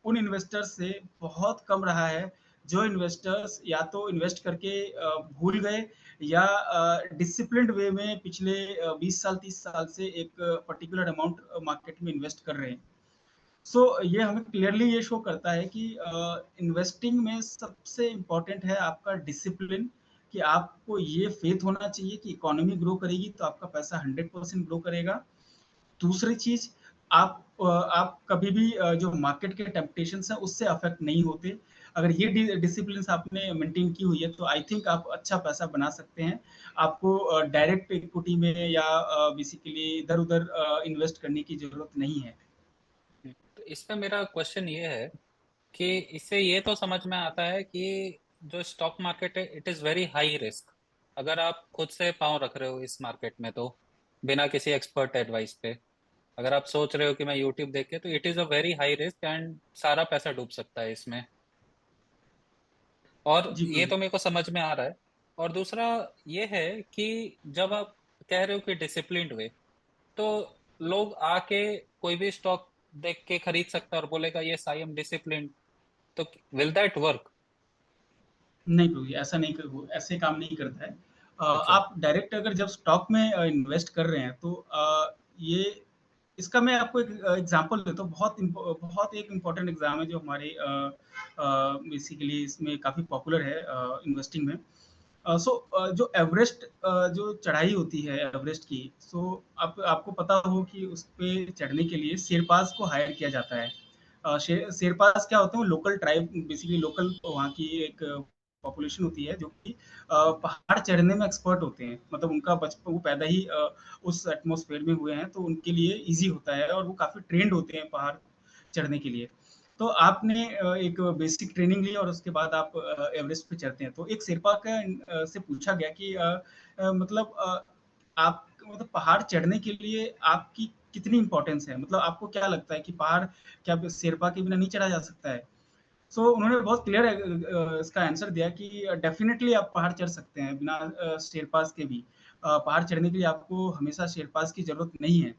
उन इन्वेस्टर्स से बहुत कम रहा है जो इन्वेस्टर्स या तो इन्वेस्ट करके भूल गए या डिसिप्लिन्ड वे में पिछले 20 साल 30 साल से एक पर्टिकुलर अमाउंट मार्केट में इन्वेस्ट कर रहे हैं। सो ये हमें क्लियरली ये शो करता है कि इन्वेस्टिंग में सबसे इम्पोर्टेंट है आपका डिसिप्लिन, कि आपको ये फेथ होना चाहिए कि इकोनॉमी ग्रो करेगी तो आपका पैसा 100% ग्रो करेगा। दूसरी चीज, आप कभी भी जो मार्केट के टेम्पटेशंस हैं उससे अफेक्ट नहीं होते। अगर ये डिसिप्लिन आपने मेंटेन की हुई है तो आई थिंक आप अच्छा पैसा बना सकते हैं। आपको डायरेक्ट इक्विटी में या बेसिकली इधर-उधर इन्वेस्ट करने की ज़रूरत नहीं है। तो इसमें मेरा क्वेश्चन ये है कि इससे ये तो समझ में आता है कि जो स्टॉक मार्केट है it is very high risk. अगर आप खुद से पाँव रख रहे हो इस मार्केट में तो बिना किसी एक्सपर्ट एडवाइस पे, अगर आप सोच रहे हो कि मैं यूट्यूब देख के, तो it is a very high risk and सारा पैसा डूब सकता है इसमें। और जी, ये प्रभु। तो मेरे को समझ में आ रहा है। और दूसरा ये है कि जब आप कह रहे हो कि डिसिप्लिन्ड वे, तो लोग आके कोई भी स्टॉक देख के खरीद सकता है और बोलेगा यस आई एम डिसिप्लिन्ड, तो विल दैट वर्क? नहीं प्रभु जी, ऐसा नहीं वो ऐसे काम नहीं करता है। अच्छा। आप डायरेक्ट अगर जब स्टॉक में इन्वेस्ट कर रहे हैं तो ये इसका मैं आपको एक एग्जांपल देता हूँ। बहुत एक इम्पोर्टेंट एग्जाम है जो हमारे बेसिकली इसमें काफ़ी पॉपुलर है इन्वेस्टिंग में। जो एवरेस्ट जो चढ़ाई होती है एवरेस्ट की, सो आपको पता हो कि उस पे चढ़ने के लिए शेरपास को हायर किया जाता है। शेरपास क्या होते हैं? वो लोकल ट्राइब बेसिकली लोकल वहाँ की एक पॉपुलेशन होती है जो कि पहाड़ चढ़ने में एक्सपर्ट होते हैं। मतलब उनका बचपन वो पैदा ही उस एटमॉस्फेयर में हुए हैं तो उनके लिए ईज़ी होता है और वो काफ़ी ट्रेंड होते हैं पहाड़ चढ़ने के लिए। तो आपने एक बेसिक ट्रेनिंग ली और उसके बाद आप एवरेस्ट पे चढ़ते हैं। तो एक शेर्पा से पूछा गया कि मतलब आप मतलब पहाड़ चढ़ने के लिए आपकी कितनी इम्पोर्टेंस है? मतलब आपको क्या लगता है कि पहाड़ क्या शेर्पा के बिना नहीं चढ़ा जा सकता है? सो उन्होंने बहुत क्लियर इसका आंसर दिया कि डेफिनेटली आप पहाड़ चढ़ सकते हैं बिना शेरपास के भी। पहाड़ चढ़ने के लिए आपको हमेशा शेरपास की ज़रूरत नहीं है।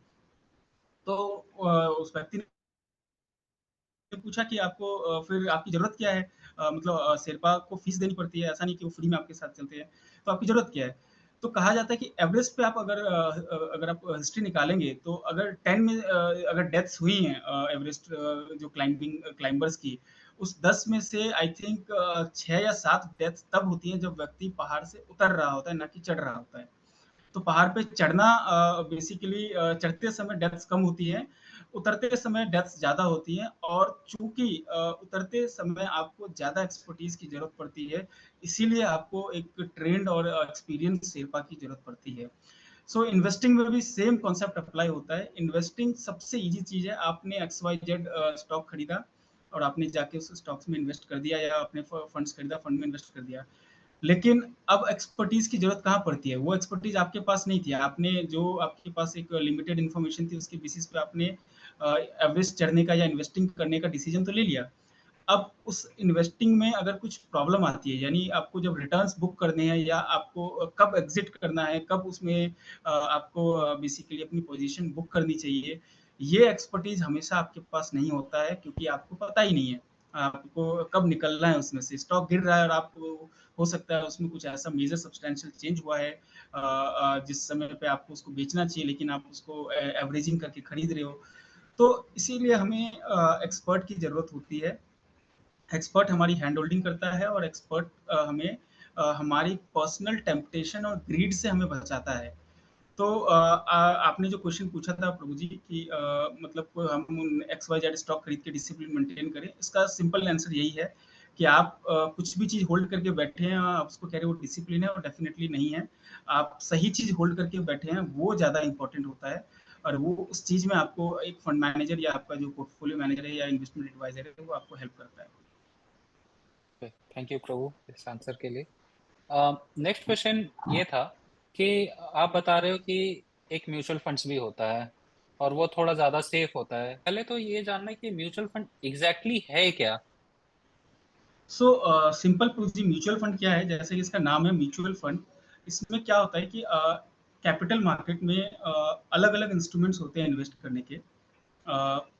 तो उस व्यक्ति ने पूछा कि आपको फिर आपकी ज़रूरत क्या है? मतलब शेर्पा को फ़ीस देनी पड़ती है, ऐसा नहीं कि वो फ्री में आपके साथ चलते हैं, तो आपकी ज़रूरत क्या है? तो कहा जाता है कि एवरेस्ट पे आप अगर आप हिस्ट्री निकालेंगे तो अगर 10 में अगर डेथ्स हुई हैं एवरेस्ट जो क्लाइंबर्स की, उस 10 में से आई थिंक 6 या 7 डेथ्स तब होती हैं जब व्यक्ति पहाड़ से उतर रहा होता है, ना कि चढ़ रहा होता है। तो पहाड़ पे चढ़ना बेसिकली चढ़ते समय डेथ्स कम होती है, उतरते समय डेथ्स ज़्यादा होती हैं और चूँकि उतरते समय आपको ज़्यादा एक्सपर्टीज़ की ज़रूरत पड़ती है, इसीलिए आपको एक ट्रेन्ड और एक्सपीरियंस शेर्पा की ज़रूरत पड़ती है। सो इन्वेस्टिंग में भी सेम कॉन्सेप्ट अप्लाई होता है। इन्वेस्टिंग सबसे ईज़ी चीज़ है, आपने XYZ स्टॉक खरीदा और आपने जाके उस स्टॉक्स में इन्वेस्ट कर दिया या अपने फंड्स खरीदा, फंड में इन्वेस्ट कर दिया। लेकिन अब एक्सपर्टीज़ की ज़रूरत कहाँ पड़ती है? वो एक्सपर्टीज़ आपके पास नहीं थी। आपने जो आपके पास एक लिमिटेड इन्फॉर्मेशन थी, उसके बेसिस पे आपने एवरेस्ट चढ़ने का या इन्वेस्टिंग करने का डिसीज़न तो ले लिया। अब उस इन्वेस्टिंग में अगर कुछ प्रॉब्लम आती है, यानी आपको जब रिटर्न्स बुक करने हैं या आपको कब एग्ज़िट करना है, कब उसमें आपको बेसिकली अपनी पोज़ीशन बुक करनी चाहिए, ये एक्सपर्टीज़ हमेशा आपके पास नहीं होता है क्योंकि आपको पता ही नहीं है, आपको कब निकलना है उसमें से। स्टॉक गिर रहा है और आप हो सकता है उसमें कुछ ऐसा मेजर सब्सटैंशियल चेंज हुआ है जिस समय पे आपको उसको बेचना चाहिए लेकिन आप उसको एवरेजिंग करके खरीद रहे हो। तो इसीलिए हमें एक्सपर्ट की ज़रूरत होती है। एक्सपर्ट हमारी हैंड होल्डिंग करता है और एक्सपर्ट हमें हमारी पर्सनल टेम्पटेशन और ग्रीड से हमें बचाता है। तो आपने जो क्वेश्चन पूछा था प्रभु जी कि मतलब हम एक्स वाई जेड स्टॉक खरीद के डिसिप्लिन मेंटेन करें, इसका सिंपल आंसर यही है कि आप कुछ भी चीज़ होल्ड करके बैठे हैं, आप उसको कह रहे हो डिसिप्लिन है और डेफिनेटली नहीं है। आप सही चीज़ होल्ड करके बैठे हैं, वो ज़्यादा इंपॉर्टेंट होता है और वो उस चीज़ में आपको एक फंड मैनेजर या आपका जो पोर्टफोलियो मैनेजर है या इन्वेस्टमेंट एडवाइजर है, वो आपको हेल्प करता है। थैंक यू प्रभु इस आंसर के लिए। नेक्स्ट क्वेश्चन ये था कि आप बता रहे हो कि एक म्यूचुअल फंड्स भी होता है और वो थोड़ा ज्यादा सेफ होता है। पहले तो ये जानना है कि म्यूचुअल फंड एग्जैक्टली exactly है क्या? सो सिंपल प्रूफ जी म्यूचुअल फंड क्या है जैसे कि इसका नाम है म्यूचुअल फंड। इसमें क्या होता है कि कैपिटल मार्केट में अलग अलग इंस्ट्रूमेंट्स होते हैं इन्वेस्ट करने के।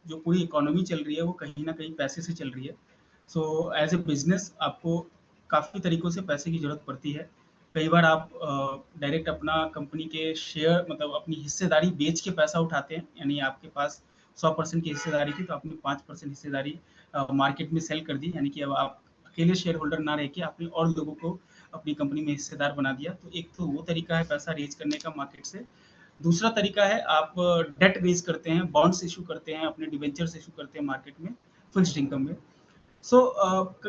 जो पूरी इकोनॉमी चल रही है वो कहीं ना कहीं पैसे से चल रही है। सो एज ए बिजनेस आपको काफ़ी तरीकों से पैसे की जरूरत पड़ती है। कई बार आप डायरेक्ट अपना कंपनी के शेयर मतलब अपनी हिस्सेदारी बेच के पैसा उठाते हैं, यानी आपके पास 100% की हिस्सेदारी थी तो आपने 5% हिस्सेदारी मार्केट में सेल कर दी, यानी कि अब आप अकेले शेयर होल्डर ना रह के आपने और लोगों को अपनी कंपनी में हिस्सेदार बना दिया। तो एक तो वो तरीका है पैसा रेज करने का मार्केट से। दूसरा तरीका है आप डेट रेज करते हैं, बॉन्ड्स इशू करते हैं, अपने डिबेंचर्स इशू करते हैं मार्केट में फिक्स्ड इनकम में। सो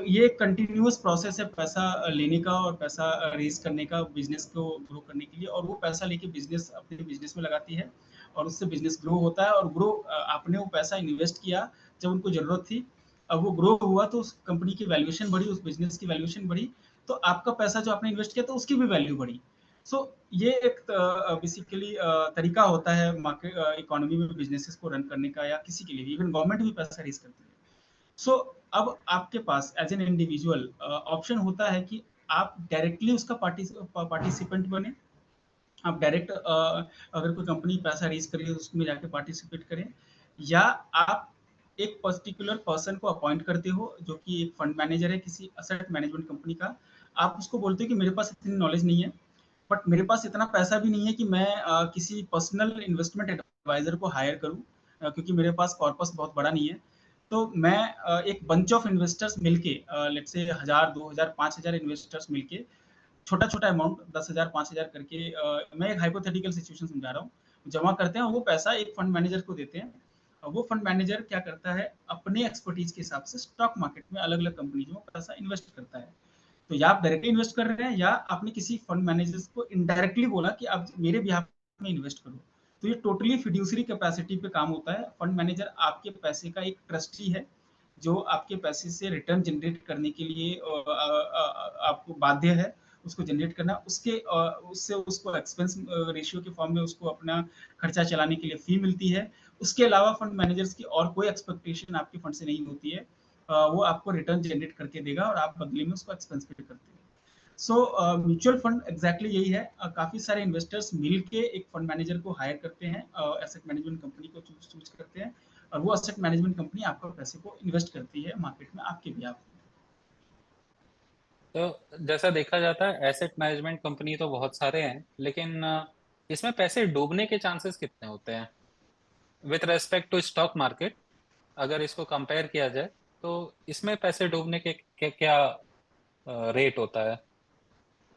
ये कंटिन्यूअस प्रोसेस है पैसा लेने का और पैसा रेज करने का बिजनेस को ग्रो करने के लिए, और वो पैसा लेके बिजनेस अपने बिजनेस में लगाती है और उससे बिजनेस ग्रो होता है। और ग्रो आपने वो पैसा इन्वेस्ट किया जब उनको जरूरत थी, अब वो ग्रो हुआ तो उस कंपनी की वैल्यूएशन बढ़ी, उस बिजनेस की वैल्यूएशन बढ़ी, तो आपका पैसा जो आपने इन्वेस्ट किया तो उसकी भी वैल्यू बढ़ी। सो ये एक बेसिकली तरीका होता है मार्केट इकोनॉमी में बिजनेसेस को रन करने का, या किसी के लिए भी, इवन गवर्नमेंट भी पैसा रेज करती है। सो अब आपके पास एज एन इंडिविजुअल ऑप्शन होता है कि आप डायरेक्टली उसका पार्टिसिपेंट बने, आप डायरेक्ट अगर कोई कंपनी पैसा रेज करी है उसमें जाके पार्टिसिपेट करें, या आप एक पर्टिकुलर पर्सन को अपॉइंट करते हो जो कि एक फंड मैनेजर है किसी असेट मैनेजमेंट कंपनी का। आप उसको बोलते हो कि मेरे पास इतनी नॉलेज नहीं है, बट मेरे पास इतना पैसा भी नहीं है कि मैं किसी पर्सनल इन्वेस्टमेंट एडवाइजर को हायर करूं, क्योंकि मेरे पास कॉर्पस बहुत बड़ा नहीं है। तो मैं एक बंच ऑफ इन्वेस्टर्स मिलके, लेट्स से 1000 2000 5000 इन्वेस्टर्स मिलके छोटा छोटा अमाउंट 10,000 5,000 करके, मैं एक हाइपोथेटिकल सिचुएशन समझा रहा हूँ, जमा करते हैं, वो पैसा एक फंड मैनेजर को देते हैं। वो फंड मैनेजर क्या करता है, अपने एक्सपर्टीज के हिसाब से स्टॉक मार्केट में अलग अलग कंपनी में पैसा इन्वेस्ट करता है। तो या आप डायरेक्टली इन्वेस्ट कर रहे हैं, या आपने किसी फंड मैनेजर्स को इनडायरेक्टली बोला कि आप मेरे बिहाफ में इन्वेस्ट करो। तो ये टोटली फिड्यूसरी कैपेसिटी पे काम होता है। फंड मैनेजर आपके पैसे का एक ट्रस्टी है, जो आपके पैसे से रिटर्न जनरेट करने के लिए आपको बाध्य है उसको जनरेट करना, उससे उसको एक्सपेंस रेशियो के फॉर्म में उसको अपना खर्चा चलाने के लिए फी मिलती है। उसके अलावा फंड मैनेजर्स की और कोई एक्सपेक्टेशन आपके फंड से नहीं होती है। वो आपको रिटर्न जनरेट करके देगा और आप बदले में उसको एक्सपेंस पे करते हैं। सो म्यूचुअल फंड एग्जैक्टली यही है, काफी सारे इन्वेस्टर्स मिलके एक फंड मैनेजर को हायर करते हैं, एसेट मैनेजमेंट कंपनी को चूज करते हैं, और वो एसेट मैनेजमेंट कंपनी आपका पैसे को इन्वेस्ट करती है मार्केट में आपके भी। आप तो जैसा देखा जाता है एसेट मैनेजमेंट कंपनी तो बहुत सारे हैं, लेकिन इसमें पैसे डूबने के चांसेस कितने होते हैं with respect to stock market? अगर इसको कंपेयर किया जाए तो इसमें पैसे डूबने के क्या रेट होता है?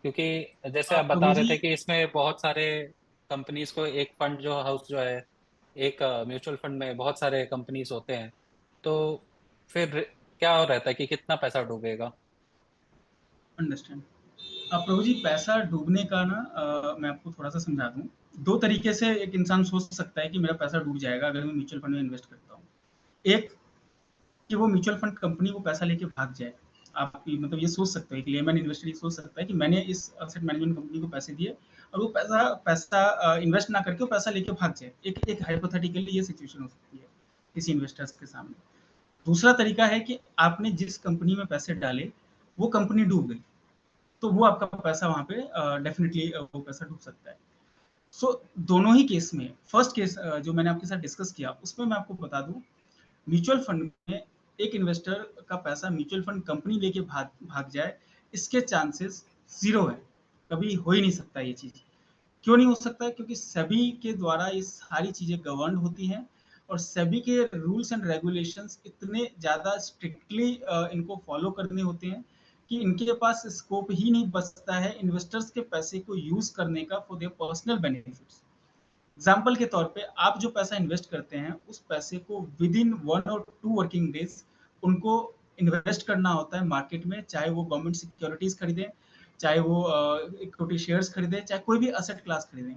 क्योंकि जैसे आप बता प्रभु रहे जी, थे कि इसमें बहुत सारे कंपनीज को, एक फंड जो हाउस जो है, एक म्यूचुअल फंड में बहुत सारे कंपनीज होते हैं, तो फिर क्या रहता है कि कितना पैसा डूबेगा? अंडरस्टैंड। प्रभु जी, पैसा डूबने का ना, मैं आपको थोड़ा सा समझा दूं। दो तरीके से एक इंसान सोच सकता है कि मेरा पैसा डूब जाएगा अगर मैं म्यूचुअल फंड में इन्वेस्ट करता हूँ। एक, कि वो म्यूचुअल फंड कंपनी वो पैसा लेके भाग जाए। आप मतलब ये सोच सकते हो, एक लेमैन इन्वेस्टर ये सोच सकता है कि मैंने इस एसेट मैनेजमेंट कंपनी को पैसे दिए और वो पैसा पैसा इन्वेस्ट ना करके वो पैसा लेके भाग जाए। एक एक हाइपोथेटिकली ये सिचुएशन हो सकती है किसी इन्वेस्टर्स के सामने। दूसरा तरीका है कि आपने जिस कंपनी में पैसे डाले वो कंपनी डूब गई, तो वो आपका पैसा वहां पे डेफिनेटली वो पैसा डूब सकता है। सो दोनों ही केस में, फर्स्ट केस जो मैंने आपके साथ डिस्कस किया उसमें मैं आपको बता दूं, म्यूचुअल फंड में एक इन्वेस्टर का पैसा म्यूचुअल फंड कंपनी लेके भाग भाग जाए, इसके चांसेस जीरो है। कभी हो ही नहीं सकता ये चीज। क्यों नहीं हो सकता है? क्योंकि सेबी के द्वारा ये सारी चीजें गवर्न होती हैं, और सेबी के रूल्स एंड रेगुलेशंस इतने ज्यादा स्ट्रिक्टली इनको फॉलो करने होते हैं कि इनके पास स्कोप ही नहीं बचता है इन्वेस्टर्स के पैसे को यूज करने का for their personal benefits. Example के तौर पे आप जो पैसा इन्वेस्ट करते हैं उस पैसे को विद इन 1 और 2 वर्किंग डेज उनको इन्वेस्ट करना होता है मार्केट में, चाहे वो गवर्नमेंट सिक्योरिटीज खरीदें, चाहे वो इक्विटी शेयर्स खरीदें, चाहे कोई भी असेट क्लास खरीदें।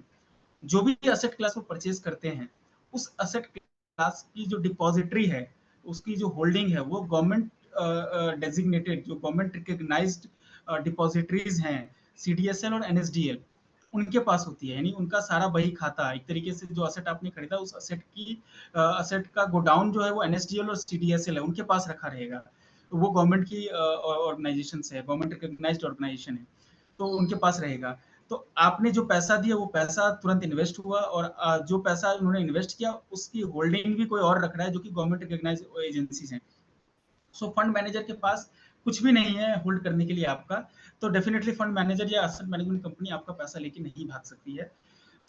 जो भी असेट क्लास को परचेज करते हैं, उस असेट क्लास की जो डिपॉजिटरी है, उसकी जो होल्डिंग है, वो गवर्नमेंट डेजिग्नेटेड जो गवर्नमेंट रिकग्नाइज्ड डिपॉजिटरीज हैं, सीडीएसएल और एनएसडीएल, उनके पास होती है। यानी उनका सारा बही खाता, एक तरीके से जो असेट आपने खरीदा उस असेट की असेट का गोडाउन जो है वो एनएसडीएल और सीडीएसएल है, उनके पास रखा रहेगा। तो वो गवर्नमेंट की ऑर्गेनाइजेशन है, गवर्नमेंट रिकग्नाइज्ड ऑर्गेनाइजेशन है, तो उनके पास रहेगा। तो आपने जो पैसा दिया वो पैसा तुरंत इन्वेस्ट हुआ, और जो पैसा उन्होंने इन्वेस्ट किया उसकी होल्डिंग भी कोई और रख रहा है जो कि गवर्नमेंट रिकग्नाइज एजेंसीज हैं। सो फंड मैनेजर के पास कुछ भी नहीं है होल्ड करने के लिए आपका, तो डेफिनेटली फंड मैनेजर या एसेट मैनेजमेंट कंपनी आपका पैसा लेके नहीं भाग सकती है।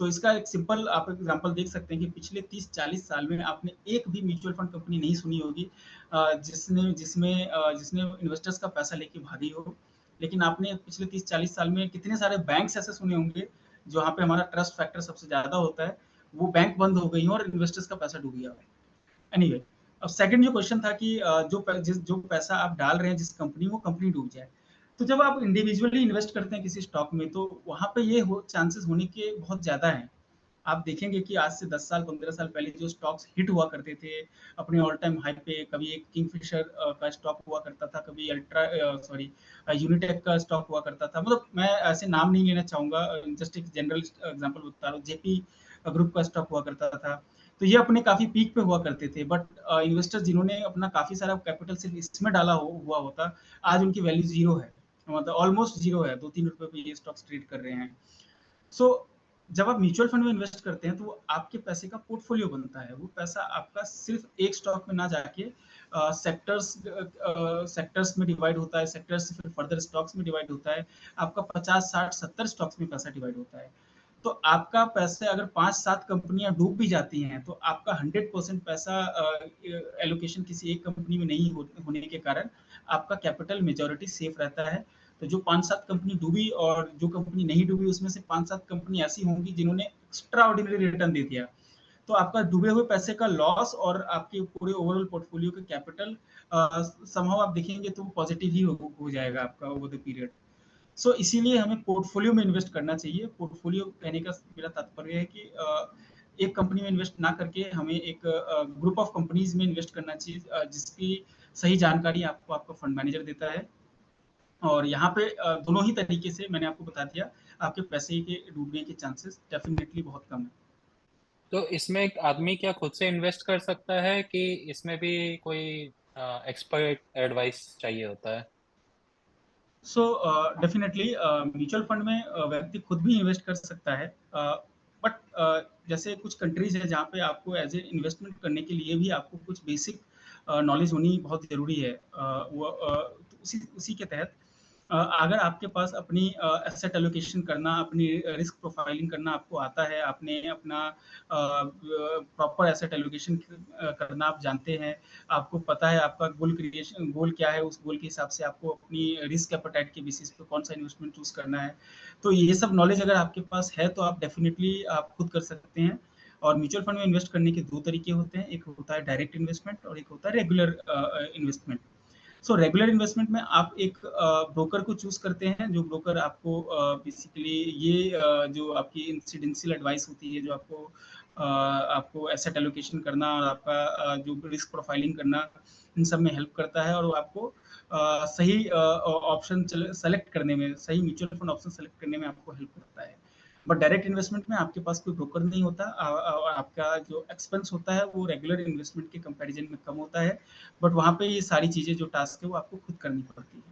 तो इसका एक सिंपल आप एग्जांपल देख सकते हैं कि पिछले 30-40 साल में आपने एक भी म्यूचुअल फंड कंपनी नहीं सुनी होगी जिसने जिसमें जिसने इन्वेस्टर्स का पैसा लेके भागी हो। लेकिन आपने पिछले 30-40 साल में कितने सारे बैंक्स ऐसे सुने होंगे जहाँ पे हमारा ट्रस्ट फैक्टर सबसे ज़्यादा होता है, वो बैंक बंद हो गई हैं और इन्वेस्टर्स का पैसा डूब गया है। एनीवे, अब सेकंड जो क्वेश्चन था कि जो पैसा आप डाल रहे हैं जिस कंपनी में, वो कंपनी डूब जाए। तो जब आप इंडिविजुअली इन्वेस्ट करते हैं किसी स्टॉक में, तो वहाँ पे ये हो चांसेस होने के बहुत ज़्यादा हैं। आप देखेंगे कि आज से 10 साल, 15 साल पहले जो स्टॉक्स हिट हुआ करते थे, अपने ऑल टाइम हाई पे, कभी एक किंगफिशर का स्टॉक हुआ करता था, कभी यूनिटेक का स्टॉक हुआ करता था। मतलब मैं ऐसे नाम नहीं लेना चाहूँगा, जस्ट एक जनरल एग्जांपल बता रहा हूँ, जेपी ग्रुप का स्टॉक हुआ करता था। तो ये अपने काफ़ी पीक पे हुआ करते थे, बट इन्वेस्टर्स जिन्होंने अपना काफ़ी सारा कैपिटल सिर्फ इसमें डाला हुआ होता, आज उनकी वैल्यू ज़ीरो है। मतलब ऑलमोस्ट ज़ीरो है, 2-3 रुपए पे ये स्टॉक्स ट्रेड कर रहे हैं। सो जब आप म्यूचुअल फंड में इन्वेस्ट करते हैं, तो वो आपके पैसे का पोर्टफोलियो बनता है। वो पैसा आपका सिर्फ एक स्टॉक में ना जाके सेक्टर्स में डिवाइड होता है, सेक्टर्स से फिर फर्दर स्टॉक्स में डिवाइड होता है। आपका 50, 60, 70 स्टॉक्स में पैसा डिवाइड होता है। तो आपका पैसे अगर 5-7 कंपनियां डूब भी जाती हैं, तो आपका 100% पैसा एलोकेशन किसी एक कंपनी में नहीं होने के कारण आपका कैपिटल मेजोरिटी सेफ रहता है। तो जो 5-7 कंपनी डूबी और जो कंपनी नहीं डूबी, उसमें से 5-7 कंपनी ऐसी होंगी जिन्होंने एक्स्ट्रा ऑर्डिनरी रिटर्न दे दिया। तो आपका डूबे हुए पैसे का लॉस और आपके पूरे ओवरऑल पोर्टफोलियो का कैपिटल समहाउ आप देखेंगे तो पॉजिटिव ही हो जाएगा आपका ओवर द पीरियड। सो इसीलिए हमें पोर्टफोलियो में इन्वेस्ट करना चाहिए। पोर्टफोलियो कहने का मेरा तात्पर्य है कि एक कंपनी में इन्वेस्ट ना करके हमें एक ग्रुप ऑफ कंपनीज में इन्वेस्ट करना चाहिए, जिसकी सही जानकारी आपको आपका फंड मैनेजर देता है। और यहाँ पे दोनों ही तरीके से मैंने आपको बता दिया, आपके पैसे के डूबने के चांसेस डेफिनेटली बहुत कम है। तो इसमें एक आदमी क्या खुद से इन्वेस्ट कर सकता है कि इसमें भी कोई एक्सपर्ट एडवाइस चाहिए होता है? सो डेफिनेटली म्यूचुअल फंड में व्यक्ति खुद भी इन्वेस्ट कर सकता है, बट जैसे कुछ कंट्रीज है जहाँ पे आपको एज ए इन्वेस्टमेंट करने के लिए भी आपको कुछ बेसिक नॉलेज होनी बहुत ज़रूरी है। तो उसी उसी के तहत अगर आपके पास अपनी एसेट एलोकेशन करना, अपनी रिस्क प्रोफाइलिंग करना आपको आता है, आपने अपना प्रॉपर एसेट एलोकेशन करना आप जानते हैं, आपको पता है आपका गोल क्या है, उस गोल के हिसाब से आपको अपनी रिस्क एपेटाइट के बेसिस पे कौन सा इन्वेस्टमेंट चूज करना है। तो ये सब नॉलेज अगर आपके पास है, तो आप डेफिनेटली आप खुद कर सकते हैं। और म्यूचुअल फंड में इन्वेस्ट करने के दो तरीके होते हैं, एक होता है डायरेक्ट इन्वेस्टमेंट और एक होता है regular investment. So regular investment में आप एक ब्रोकर को चूज करते हैं, जो ब्रोकर आपको बेसिकली ये जो आपकी इंसिडेंशियल एडवाइस होती है, जो आपको एसेट एलोकेशन करना और आपका जो रिस्क प्रोफाइलिंग करना, इन सब में हेल्प करता है, और वो आपको सही ऑप्शन सेलेक्ट करने में, सही म्यूचुअल फंड ऑप्शन सेलेक्ट करने में आपको हेल्प करता है। बट डायरेक्ट इन्वेस्टमेंट में आपके पास कोई ब्रोकर नहीं होता, और आपका जो एक्सपेंस होता है वो रेगुलर इन्वेस्टमेंट के कंपैरिजन में कम होता है। बट वहाँ पे ये सारी चीज़ें जो टास्क है वो आपको खुद करनी पड़ती है।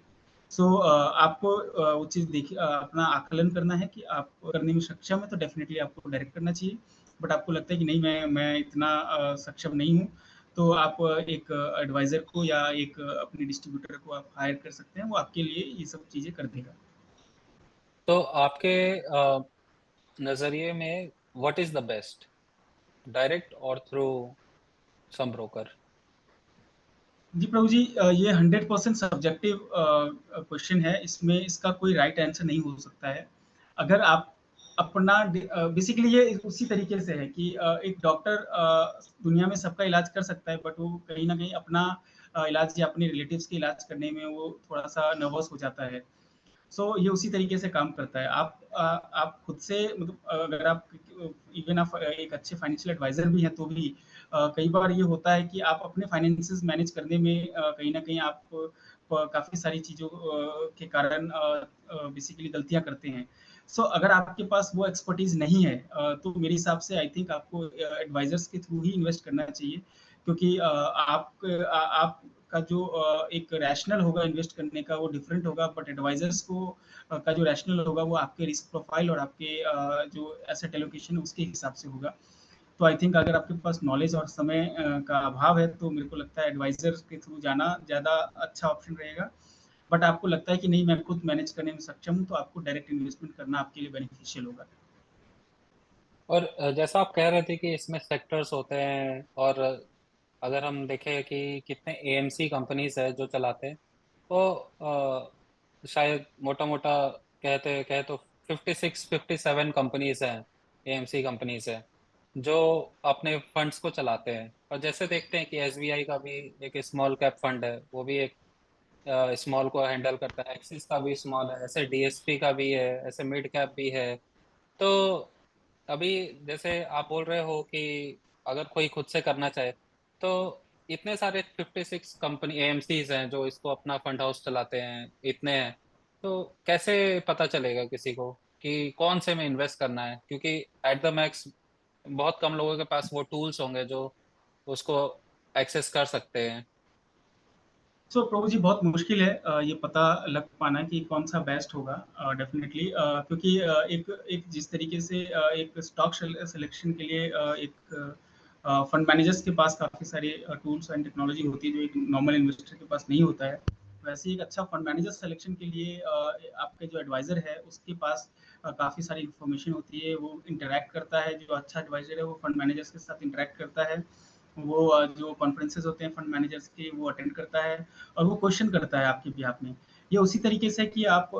सो आपको वो चीज़ देखिए, अपना आकलन करना है कि आप करने में सक्षम है, तो डेफिनेटली आपको डायरेक्ट करना चाहिए। बट आपको लगता है कि नहीं, मैं इतना सक्षम नहीं हूँ, तो आप एक एडवाइजर को या एक अपने डिस्ट्रीब्यूटर को आप हायर कर सकते हैं, वो आपके लिए ये सब चीज़ें कर देगा। तो आपके नजरिए में what is the best, direct और थ्रू सम ब्रोकर? जी प्रभु जी, ये 100% सब्जेक्टिव क्वेश्चन है। इसमें इसका कोई राइट आंसर नहीं हो सकता है। अगर आप अपना बेसिकली ये उसी तरीके से है कि एक डॉक्टर दुनिया में सबका इलाज कर सकता है, बट वो कहीं ना कहीं अपना इलाज या अपने रिलेटिव्स के इलाज करने में वो थोड़ा सा नर्वस हो जाता है। सो ये उसी तरीके से काम करता है। आप खुद से मतलब अगर आप इवन आप एक अच्छे फाइनेंशियल एडवाइजर भी हैं, तो भी कई बार ये होता है कि आप अपने फाइनेंसेस मैनेज करने में कहीं न कहीं आप काफ़ी सारी चीज़ों के कारण बेसिकली गलतियाँ करते हैं। सो अगर आपके पास वो एक्सपर्टीज़ नहीं है, तो मेरे हिसाब से आई थिंक आपको एडवाइजर्स के थ्रू ही इन्वेस्ट करना चाहिए, क्योंकि आपका जो एक रैशनल होगा इन्वेस्ट करने का, वो डिफरेंट होगा, बट एडवाइजर्स को का जो रैशनल होगा वो आपके रिस्क प्रोफाइल और आपके जो एसेट एलोकेशन है उसके हिसाब से होगा। तो आई थिंक अगर आपके पास नॉलेज और समय का अभाव है, तो मेरे को लगता है एडवाइजर के थ्रू जाना ज़्यादा अच्छा ऑप्शन रहेगा। बट आपको लगता है कि नहीं, मैं खुद मैनेज करने में सक्षम हूँ, तो आपको डायरेक्ट इन्वेस्टमेंट करना आपके लिए बेनिफिशियल होगा। और जैसा आप कह रहे थे कि इसमें सेक्टर्स होते हैं, और अगर हम देखें कि कितने एएमसी कंपनीज है जो चलाते हैं, तो शायद मोटा मोटा कहते कहे तो 56-57 कंपनीज हैं, एएमसी कंपनीज हैं, जो अपने फंड्स को चलाते हैं। और जैसे देखते हैं कि एसबीआई का भी एक स्मॉल कैप फंड है, वो भी एक स्मॉल को हैंडल करता है। एक्सिस का भी स्मॉल है, ऐसे डीएसपी का भी है, ऐसे मिड कैप भी है। तो अभी जैसे आप बोल रहे हो कि अगर कोई खुद से करना चाहे, तो इतने सारे 56 कंपनी एएमसीज हैं जो इसको अपना फंड हाउस चलाते हैं, इतने हैं। तो कैसे पता चलेगा किसी को कि कौन से में इन्वेस्ट करना है? क्योंकि एट द मैक्स बहुत कम लोगों के पास वो टूल्स होंगे जो उसको एक्सेस कर सकते हैं। सो प्रभु जी बहुत मुश्किल है ये पता लग पाना कि कौन सा बेस्ट होगा डेफिनेटली क्योंकि एक एक जिस तरीके से एक स्टॉक सिलेक्शन के लिए एक फंड मैनेजर्स के पास काफ़ी सारे टूल्स एंड टेक्नोलॉजी होती है जो एक नॉर्मल इन्वेस्टर के पास नहीं होता है। वैसे ही एक अच्छा फंड मैनेजर सिलेक्शन के लिए आपके जो एडवाइज़र है उसके पास काफ़ी सारी इन्फॉर्मेशन होती है, वो इंटरैक्ट करता है, जो अच्छा एडवाइज़र है वो फंड मैनेजर्स के साथ इंटरैक्ट करता है, वो जो कॉन्फ्रेंसेस होते हैं फंड मैनेजर्स के वो अटेंड करता है और वो क्वेश्चन करता है आपके बिहाफ में। ये उसी तरीके से कि आप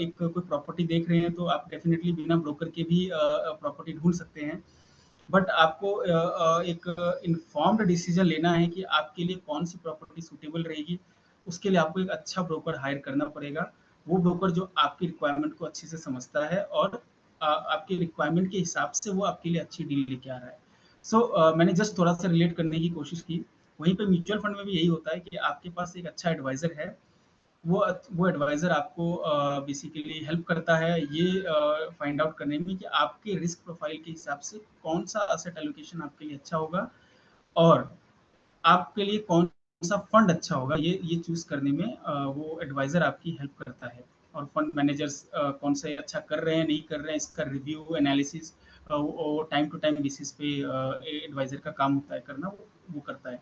एक कोई प्रॉपर्टी देख रहे हैं तो आप डेफिनेटली बिना ब्रोकर के भी प्रॉपर्टी ढूंढ सकते हैं, बट आपको एक इन्फॉर्म्ड डिसीजन लेना है कि आपके लिए कौन सी प्रॉपर्टी सूटेबल रहेगी। उसके लिए आपको एक अच्छा ब्रोकर हायर करना पड़ेगा, वो ब्रोकर जो आपकी रिक्वायरमेंट को अच्छे से समझता है और आपके रिक्वायरमेंट के हिसाब से वो आपके लिए अच्छी डील लेके आ रहा है। सो मैंने जस्ट थोड़ा सा रिलेट करने की कोशिश की। वहीं पे म्यूचुअल फंड में भी यही होता है कि आपके पास एक अच्छा एडवाइजर है, वो एडवाइजर आपको बेसिकली हेल्प करता है ये फाइंड आउट करने में कि आपके रिस्क प्रोफाइल के हिसाब से कौन सा असेट एलोकेशन आपके लिए अच्छा होगा और आपके लिए कौन सा फंड अच्छा होगा, ये चूज करने में वो एडवाइजर आपकी हेल्प करता है। और फंड मैनेजर्स कौन से अच्छा कर रहे हैं नहीं कर रहे हैं इसका रिव्यू एनालिसिस वो टाइम टू टाइम बेसिस पे एडवाइजर का काम होता है करना, वो करता है।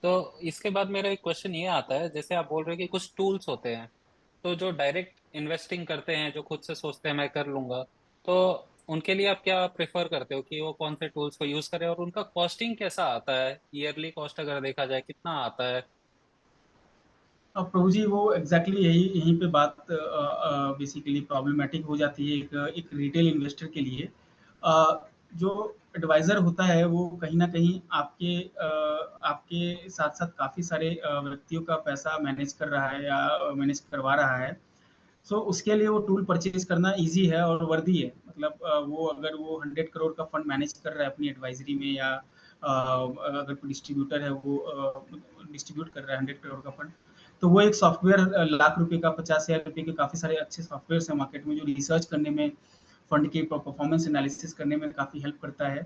तो इसके बाद मेरा एक क्वेश्चन ये आता है, जैसे आप बोल रहे हो कि कुछ टूल्स होते हैं, तो जो डायरेक्ट इन्वेस्टिंग करते हैं, जो खुद से सोचते हैं मैं कर लूंगा, तो उनके लिए आप क्या प्रेफर करते हो कि वो कौन से टूल्स को यूज करें, और उनका कॉस्टिंग कैसा आता है? ईयरली कॉस्ट अगर देखा जाए कितना आता है? अब प्रभु जी वो एग्जैक्टली यहीं पे बात बेसिकली प्रॉब्लमेटिक हो जाती है एक रिटेल इन्वेस्टर के लिए। जो एडवाइजर होता है वो कहीं ना कहीं आपके साथ साथ काफ़ी सारे व्यक्तियों का पैसा मैनेज कर रहा है या मैनेज करवा रहा है। सो उसके लिए वो टूल परचेज करना इजी है और वर्दी है, मतलब वो अगर वो 100 करोड़ का फंड मैनेज कर रहा है अपनी एडवाइजरी में या अगर कोई डिस्ट्रीब्यूटर है वो डिस्ट्रीब्यूट कर रहा है 100 करोड़ का फंड, तो वो एक सॉफ्टवेयर लाख रुपए का 50,000 रुपए के काफ़ी सारे अच्छे सॉफ्टवेयर है मार्केट में जो रिसर्च करने में फंड की परफॉर्मेंस एनालिसिस करने में काफ़ी हेल्प करता है,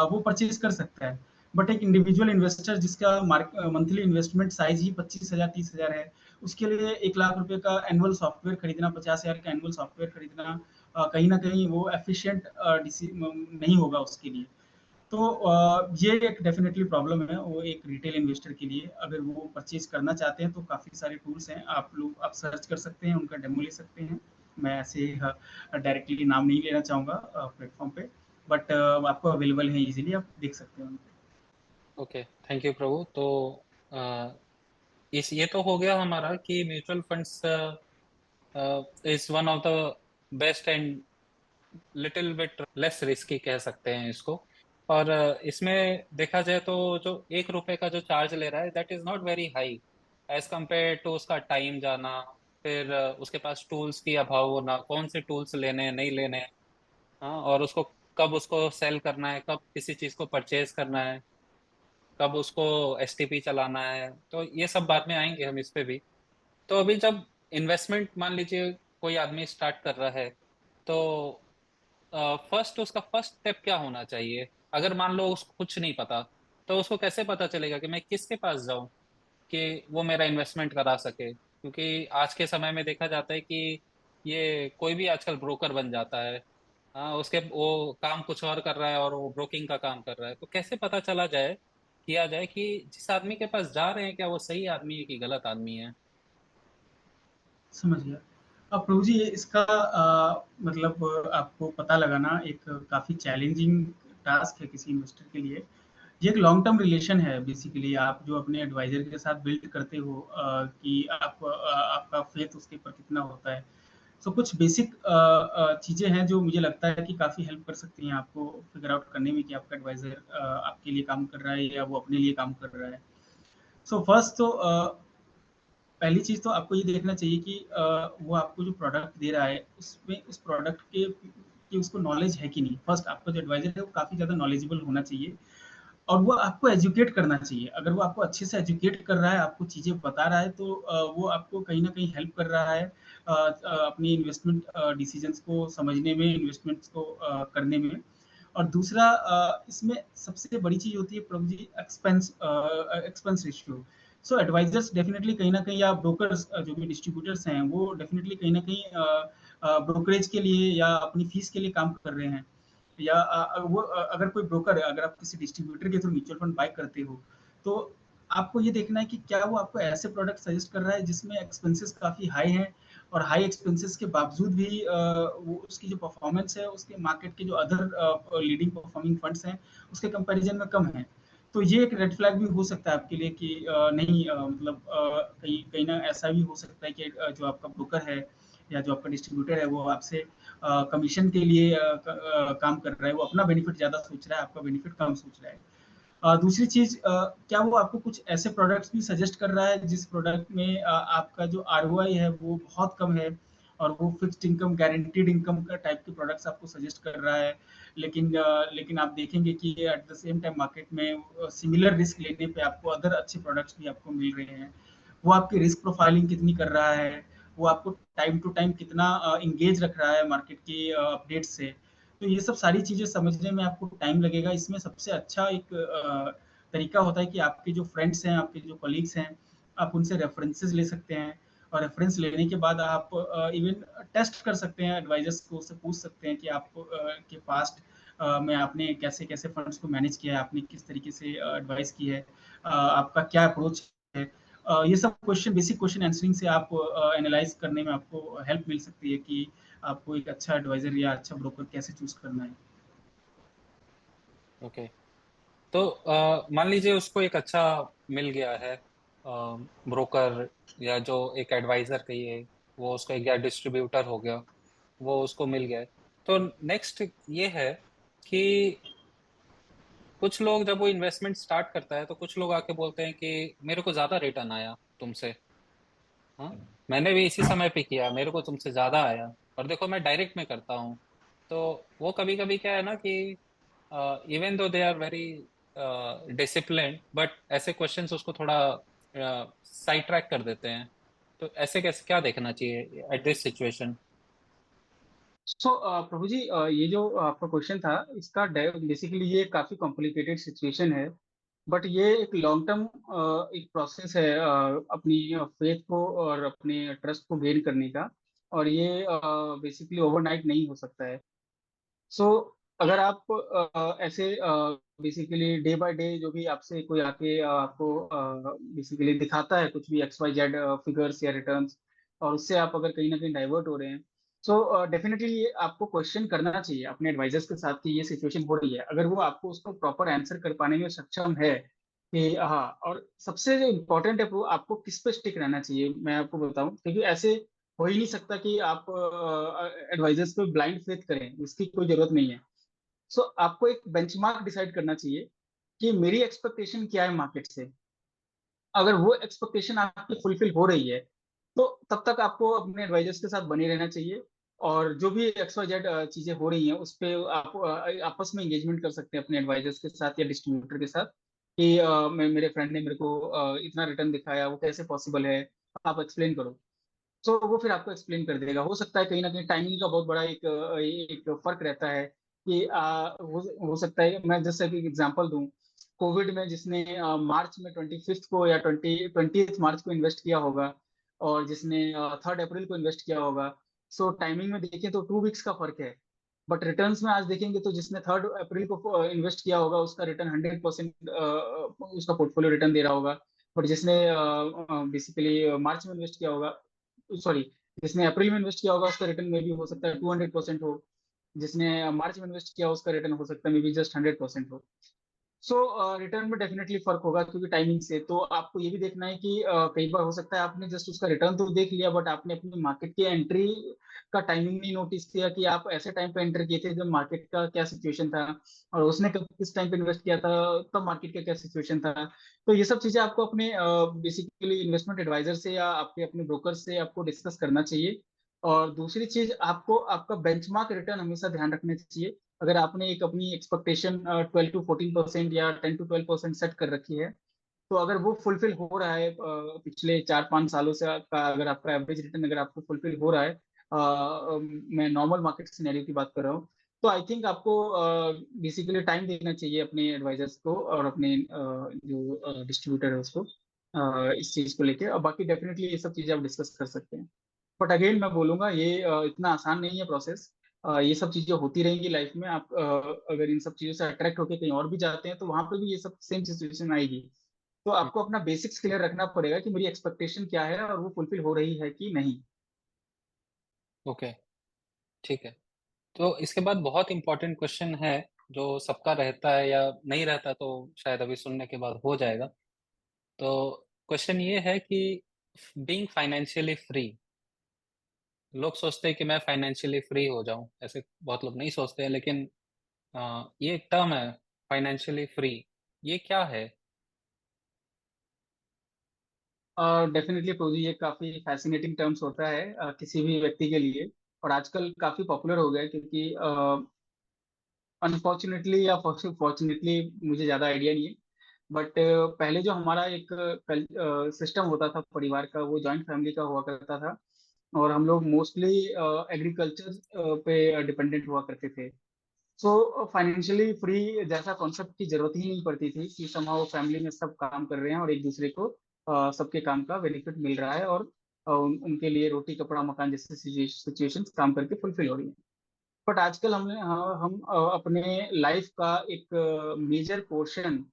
वो परचेज कर सकता है। बट एक इंडिविजुअल इन्वेस्टर जिसका मंथली इन्वेस्टमेंट साइज ही 25,000 30,000 है, उसके लिए 1 लाख रुपए का एनुअल सॉफ्टवेयर खरीदना, 50,000 का एनुअल सॉफ्टवेयर खरीदना कहीं ना कहीं वो एफिशिएंट नहीं होगा उसके लिए। तो ये एक डेफिनेटली प्रॉब्लम है वो एक रिटेल इन्वेस्टर के लिए। अगर वो परचेज करना चाहते हैं तो काफ़ी सारे टूल्स हैं, आप सर्च कर सकते हैं, उनका डेमो ले सकते हैं। मैं ऐसे डायरेक्टली नाम नहीं लेना चाहूँगा प्लेटफॉर्म पे, बट आपको अवेलेबल है, इजीली आप देख सकते हैं उनको। ओके, थैंक यू प्रभु। तो इस ये तो हो गया हमारा कि mutual funds is one of the best and little bit less risky कह सकते हैं इसको। और इसमें देखा जाए तो जो 1 रुपए का जो चार्ज ले रहा है, that is not very high as compare to उसका टाइम जाना, फिर उसके पास टूल्स की अभाव होना, कौन से टूल्स लेने हैं नहीं लेने हैं। हाँ, और उसको कब उसको सेल करना है, कब किसी चीज को परचेज करना है, कब उसको एसटीपी चलाना है, तो ये सब बाद में आएंगे हम इस पे भी। तो अभी जब इन्वेस्टमेंट मान लीजिए कोई आदमी स्टार्ट कर रहा है, तो फर्स्ट उसका फर्स्ट स्टेप क्या होना चाहिए? अगर मान लो उसको कुछ नहीं पता, तो उसको कैसे पता चलेगा कि मैं किसके पास जाऊं कि वो मेरा इन्वेस्टमेंट करा सके? क्योंकि आज के समय में देखा जाता है कि ये कोई भी आजकल ब्रोकर बन जाता है। हाँ, उसके वो काम कुछ और कर रहा है और वो ब्रोकिंग का काम कर रहा है। तो कैसे पता चला जाए, किया जाए कि जिस आदमी के पास जा रहे हैं क्या वो सही आदमी है कि गलत आदमी है? समझ गया। अब प्रभु जी इसका मतलब आपको पता लगाना एक काफ़ी चैलेंजिंग टास्क है किसी इन्वेस्टर के लिए। ये एक लॉन्ग टर्म रिलेशन है बेसिकली, आप जो अपने एडवाइजर के साथ बिल्ड करते हो कि आपका फेथ उसके ऊपर कितना होता है। सो कुछ बेसिक चीज़ें हैं जो मुझे लगता है कि काफ़ी हेल्प कर सकती हैं आपको फिगर आउट करने में कि आपका एडवाइज़र आपके लिए काम कर रहा है या वो अपने लिए काम कर रहा है। सो फर्स्ट तो पहली चीज़ तो आपको ये देखना चाहिए कि वो आपको जो प्रोडक्ट दे रहा है, उसमें उस प्रोडक्ट के की उसको नॉलेज है कि नहीं। फर्स्ट आपका जो एडवाइज़र है, वो काफ़ी ज़्यादा नॉलेजेबल होना चाहिए और वो आपको एजुकेट करना चाहिए। अगर वो आपको अच्छे से एजुकेट कर रहा है, आपको चीज़ें बता रहा है, तो वो आपको कहीं न कहीं हेल्प कर रहा है अपनी इन्वेस्टमेंट डिसीज़न्स को समझने में, इन्वेस्टमेंट्स को करने में। और दूसरा इसमें सबसे बड़ी चीज़ होती है प्रभु जी एक्सपेंस रेशियो। सो एडवाइज़र्स डेफ़िनिटली कहीं न कहीं या ब्रोकर्स जो भी डिस्ट्रीब्यूटर्स हैं, वो डेफ़िनिटली कहीं न कहीं ब्रोकरेज के लिए या अपनी फ़ीस के लिए काम कर रहे हैं। या अगर कोई ब्रोकर है, अगर आप किसी डिस्ट्रीब्यूटर के थ्रू म्यूचुअल फंड बाय करते हो, तो आपको ये देखना है कि क्या वो आपको ऐसे प्रोडक्ट सजेस्ट कर रहा है जिसमें एक्सपेंसेस काफ़ी हाई हैं और हाई एक्सपेंसेस के बावजूद भी वो उसकी जो परफॉर्मेंस है, उसके मार्केट के जो अदर लीडिंग परफॉर्मिंग फंड्स हैं, उसके कंपैरिजन में कम है। तो ये एक रेड फ्लैग भी हो सकता है आपके लिए कि नहीं मतलब कहीं कहीं ना ऐसा भी हो सकता है कि जो आपका ब्रोकर है या जो आपका डिस्ट्रीब्यूटर है वो आपसे कमीशन के लिए काम कर रहा है, वो अपना बेनिफिट ज़्यादा सोच रहा है, आपका बेनिफिट कम सोच रहा है। दूसरी चीज़ क्या वो आपको कुछ ऐसे प्रोडक्ट्स भी सजेस्ट कर रहा है जिस प्रोडक्ट में आपका जो आरओआई है वो बहुत कम है और वो फिक्स्ड इनकम, गारंटीड इनकम का टाइप के प्रोडक्ट्स आपको सजेस्ट कर रहा है। लेकिन आप देखेंगे कि at the same time market में सिमिलर रिस्क लेने पे आपको अदर अच्छे प्रोडक्ट्स भी आपको मिल रहे हैं। वो आपकी रिस्क प्रोफाइलिंग कितनी कर रहा है, वो आपको टाइम टू टाइम कितना एंगेज रख रहा है मार्केट की अपडेट से। तो ये सब सारी चीज़ें समझने में आपको टाइम लगेगा। इसमें सबसे अच्छा एक तरीका होता है कि आपके जो फ्रेंड्स हैं, आपके जो कलीग्स हैं, आप उनसे रेफरेंसेस ले सकते हैं और रेफरेंस लेने के बाद आप इवन टेस्ट कर सकते हैं, एडवाइजर्स को उससे पूछ सकते हैं कि आप के पास्ट में आपने कैसे-कैसे फंड्स को मैनेज किया है, आपने किस तरीके से एडवाइस की है, आपका क्या अप्रोच है। ये सब क्वेश्चन बेसिक क्वेश्चन आंसरिंग से आप एनालाइज करने में आपको हेल्प मिल सकती है कि आपको एक अच्छा एडवाइजर या अच्छा ब्रोकर कैसे चूज करना है। ओके। तो मान लीजिए उसको एक अच्छा मिल गया है ब्रोकर, या जो एक एडवाइजर कहिए, वो उसको एक या डिस्ट्रीब्यूटर हो गया, वो उसको मिल गया है। तो नेक्स्ट ये है कि कुछ लोग जब वो इन्वेस्टमेंट स्टार्ट करता है तो कुछ लोग आके बोलते हैं कि मेरे को ज्यादा रिटर्न आया तुमसे। हाँ, मैंने भी इसी समय पे किया, मेरे को तुमसे ज्यादा आया, और देखो मैं डायरेक्ट में करता हूँ। तो वो कभी कभी क्या है ना कि even though they are very disciplined, but ऐसे क्वेश्चंस उसको थोड़ा साइड ट्रैक कर देते हैं। तो ऐसे कैसे क्या देखना चाहिए एट दिस सिचुएशन? सो प्रभु जी ये जो आपका क्वेश्चन था इसका बेसिकली ये काफी कॉम्प्लिकेटेड सिचुएशन है। बट ये एक लॉन्ग टर्म एक प्रोसेस है अपनी फेथ को और अपने ट्रस्ट को गेन करने का। और ये बेसिकली ओवरनाइट नहीं हो सकता है। सो अगर आप ऐसे बेसिकली डे बाय डे जो भी आपसे कोई आके आपको बेसिकली दिखाता है कुछ भी एक्स वाई जेड फिगर्स या रिटर्न्स, और उससे आप अगर कहीं ना कहीं डाइवर्ट हो रहे हैं, सो डेफिनेटली ये आपको क्वेश्चन करना चाहिए अपने एडवाइजर्स के साथ कि ये सिचुएशन हो रही है। अगर वो आपको उसको प्रॉपर आंसर कर पाने में सक्षम है कि हाँ, और सबसे जो इम्पोर्टेंट है वो आपको किस पे स्टिक रहना चाहिए मैं आपको बताऊं, क्योंकि ऐसे हो ही नहीं सकता कि आप एडवाइजर्स पे ब्लाइंड फेथ करें, इसकी कोई जरूरत नहीं है। सो आपको एक बेंचमार्क डिसाइड करना चाहिए कि मेरी एक्सपेक्टेशन क्या है मार्केट से। अगर वो एक्सपेक्टेशन आपकी फुलफिल हो रही है तो तब तक आपको अपने एडवाइजर्स के साथ बने रहना चाहिए। और जो भी एक्स वाई जेड चीजें हो रही हैं उस पे आप आपस में एंगेजमेंट कर सकते हैं अपने एडवाइजर्स के साथ या डिस्ट्रीब्यूटर के साथ कि मेरे फ्रेंड ने मेरे को इतना रिटर्न दिखाया, वो कैसे पॉसिबल है, आप एक्सप्लेन करो। तो वो फिर आपको एक्सप्लेन कर देगा। हो सकता है कहीं ना कहीं टाइमिंग का बहुत बड़ा एक फर्क रहता है कि हो सकता है मैं जैसे कि एग्जांपल दूं, कोविड में जिसने मार्च में 25 को या 20 मार्च को इन्वेस्ट किया होगा और जिसने 3 अप्रैल को इन्वेस्ट किया होगा, सो टाइमिंग में देखें तो 2 वीक्स का फर्क है। बट रिटर्न्स में आज देखेंगे तो जिसने 3 अप्रैल को इन्वेस्ट किया होगा उसका रिटर्न 100% उसका पोर्टफोलियो रिटर्न दे रहा होगा। बट जिसने बेसिकली मार्च में इन्वेस्ट किया होगा, सॉरी, जिसने अप्रैल में इन्वेस्ट किया होगा उसका रिटर्न में भी हो सकता है 200% हो। जिसने मार्च में इन्वेस्ट किया उसका रिटर्न हो सकता है मे बी जस्ट 100% हो। सो रिटर्न में डेफिनेटली फर्क होगा, क्योंकि टाइमिंग से तो आपको ये भी देखना है कि कई बार हो सकता है आपने जस्ट उसका रिटर्न तो देख लिया, बट आपने अपनी मार्केट की एंट्री का टाइमिंग नहीं नोटिस किया कि आप ऐसे टाइम पे एंटर किए थे जब मार्केट का क्या सिचुएशन था, और उसने कब किस टाइम पे इन्वेस्ट किया था, तब मार्केट का क्या सिचुएशन था। तो ये सब चीजें आपको अपने बेसिकली इन्वेस्टमेंट एडवाइजर से या आपके अपने ब्रोकर से आपको डिस्कस करना चाहिए। और दूसरी चीज, आपको आपका बेंचमार्क रिटर्न हमेशा ध्यान रखना चाहिए। अगर आपने एक अपनी एक्सपेक्टेशन 12 to 14% या 10 to 12% सेट कर रखी है, तो अगर वो फुलफिल हो रहा है पिछले 4-5 सालों से का अगर आपका एवरेज रिटर्न अगर आपको फुलफिल हो रहा है, मैं नॉर्मल मार्केट सिनेरियो की बात कर रहा हूँ, तो आई थिंक आपको बेसिकली टाइम देना चाहिए अपने एडवाइजर्स को और अपने जो डिस्ट्रीब्यूटर है उसको, इस चीज को लेके। और बाकी डेफिनेटली ये सब चीजें आप डिस्कस कर सकते हैं। बट अगेन मैं बोलूंगा ये इतना आसान नहीं है प्रोसेस। ये सब चीजें होती रहेंगी लाइफ में। आप अगर इन सब चीजों से अट्रैक्ट होकर कहीं और भी जाते हैं तो वहां पर भी ये सब सेम सिचुएशन आएगी। तो आपको अपना बेसिक्स क्लियर रखना पड़ेगा कि मेरी एक्सपेक्टेशन क्या है और वो फुलफिल हो रही है कि नहीं। ओके, ठीक है। तो इसके बाद बहुत इंपॉर्टेंट क्वेश्चन है जो सबका रहता है या नहीं रहता, तो शायद अभी सुनने के बाद हो जाएगा। तो क्वेश्चन ये है कि बीइंग फाइनेंशियली फ्री, लोग सोचते हैं कि मैं फाइनेंशियली फ्री हो जाऊं, ऐसे बहुत लोग नहीं सोचते हैं, लेकिन ये एक टर्म है, फाइनेंशियली फ्री, ये क्या है? डेफिनेटली प्रोजी ये काफी फैसिनेटिंग टर्म्स होता है किसी भी व्यक्ति के लिए। और आजकल काफी पॉपुलर हो गया है, क्योंकि अनफॉर्चुनेटली या फॉर्चुनेटली मुझे ज्यादा आइडिया नहीं है, बट पहले जो हमारा एक सिस्टम होता था परिवार का, वो जॉइंट फैमिली का हुआ करता था। और हम लोग मोस्टली एग्रीकल्चर पे डिपेंडेंट हुआ करते थे। सो फाइनेंशियली फ्री जैसा कॉन्सेप्ट की जरूरत ही नहीं पड़ती थी कि समहाउ फैमिली में सब काम कर रहे हैं और एक दूसरे को सबके काम का बेनिफिट मिल रहा है, और उनके लिए रोटी कपड़ा मकान जैसे सिचुएशंस काम करके फुलफिल हो रही है। बट आजकल हम अपने लाइफ का एक मेजर पोर्शन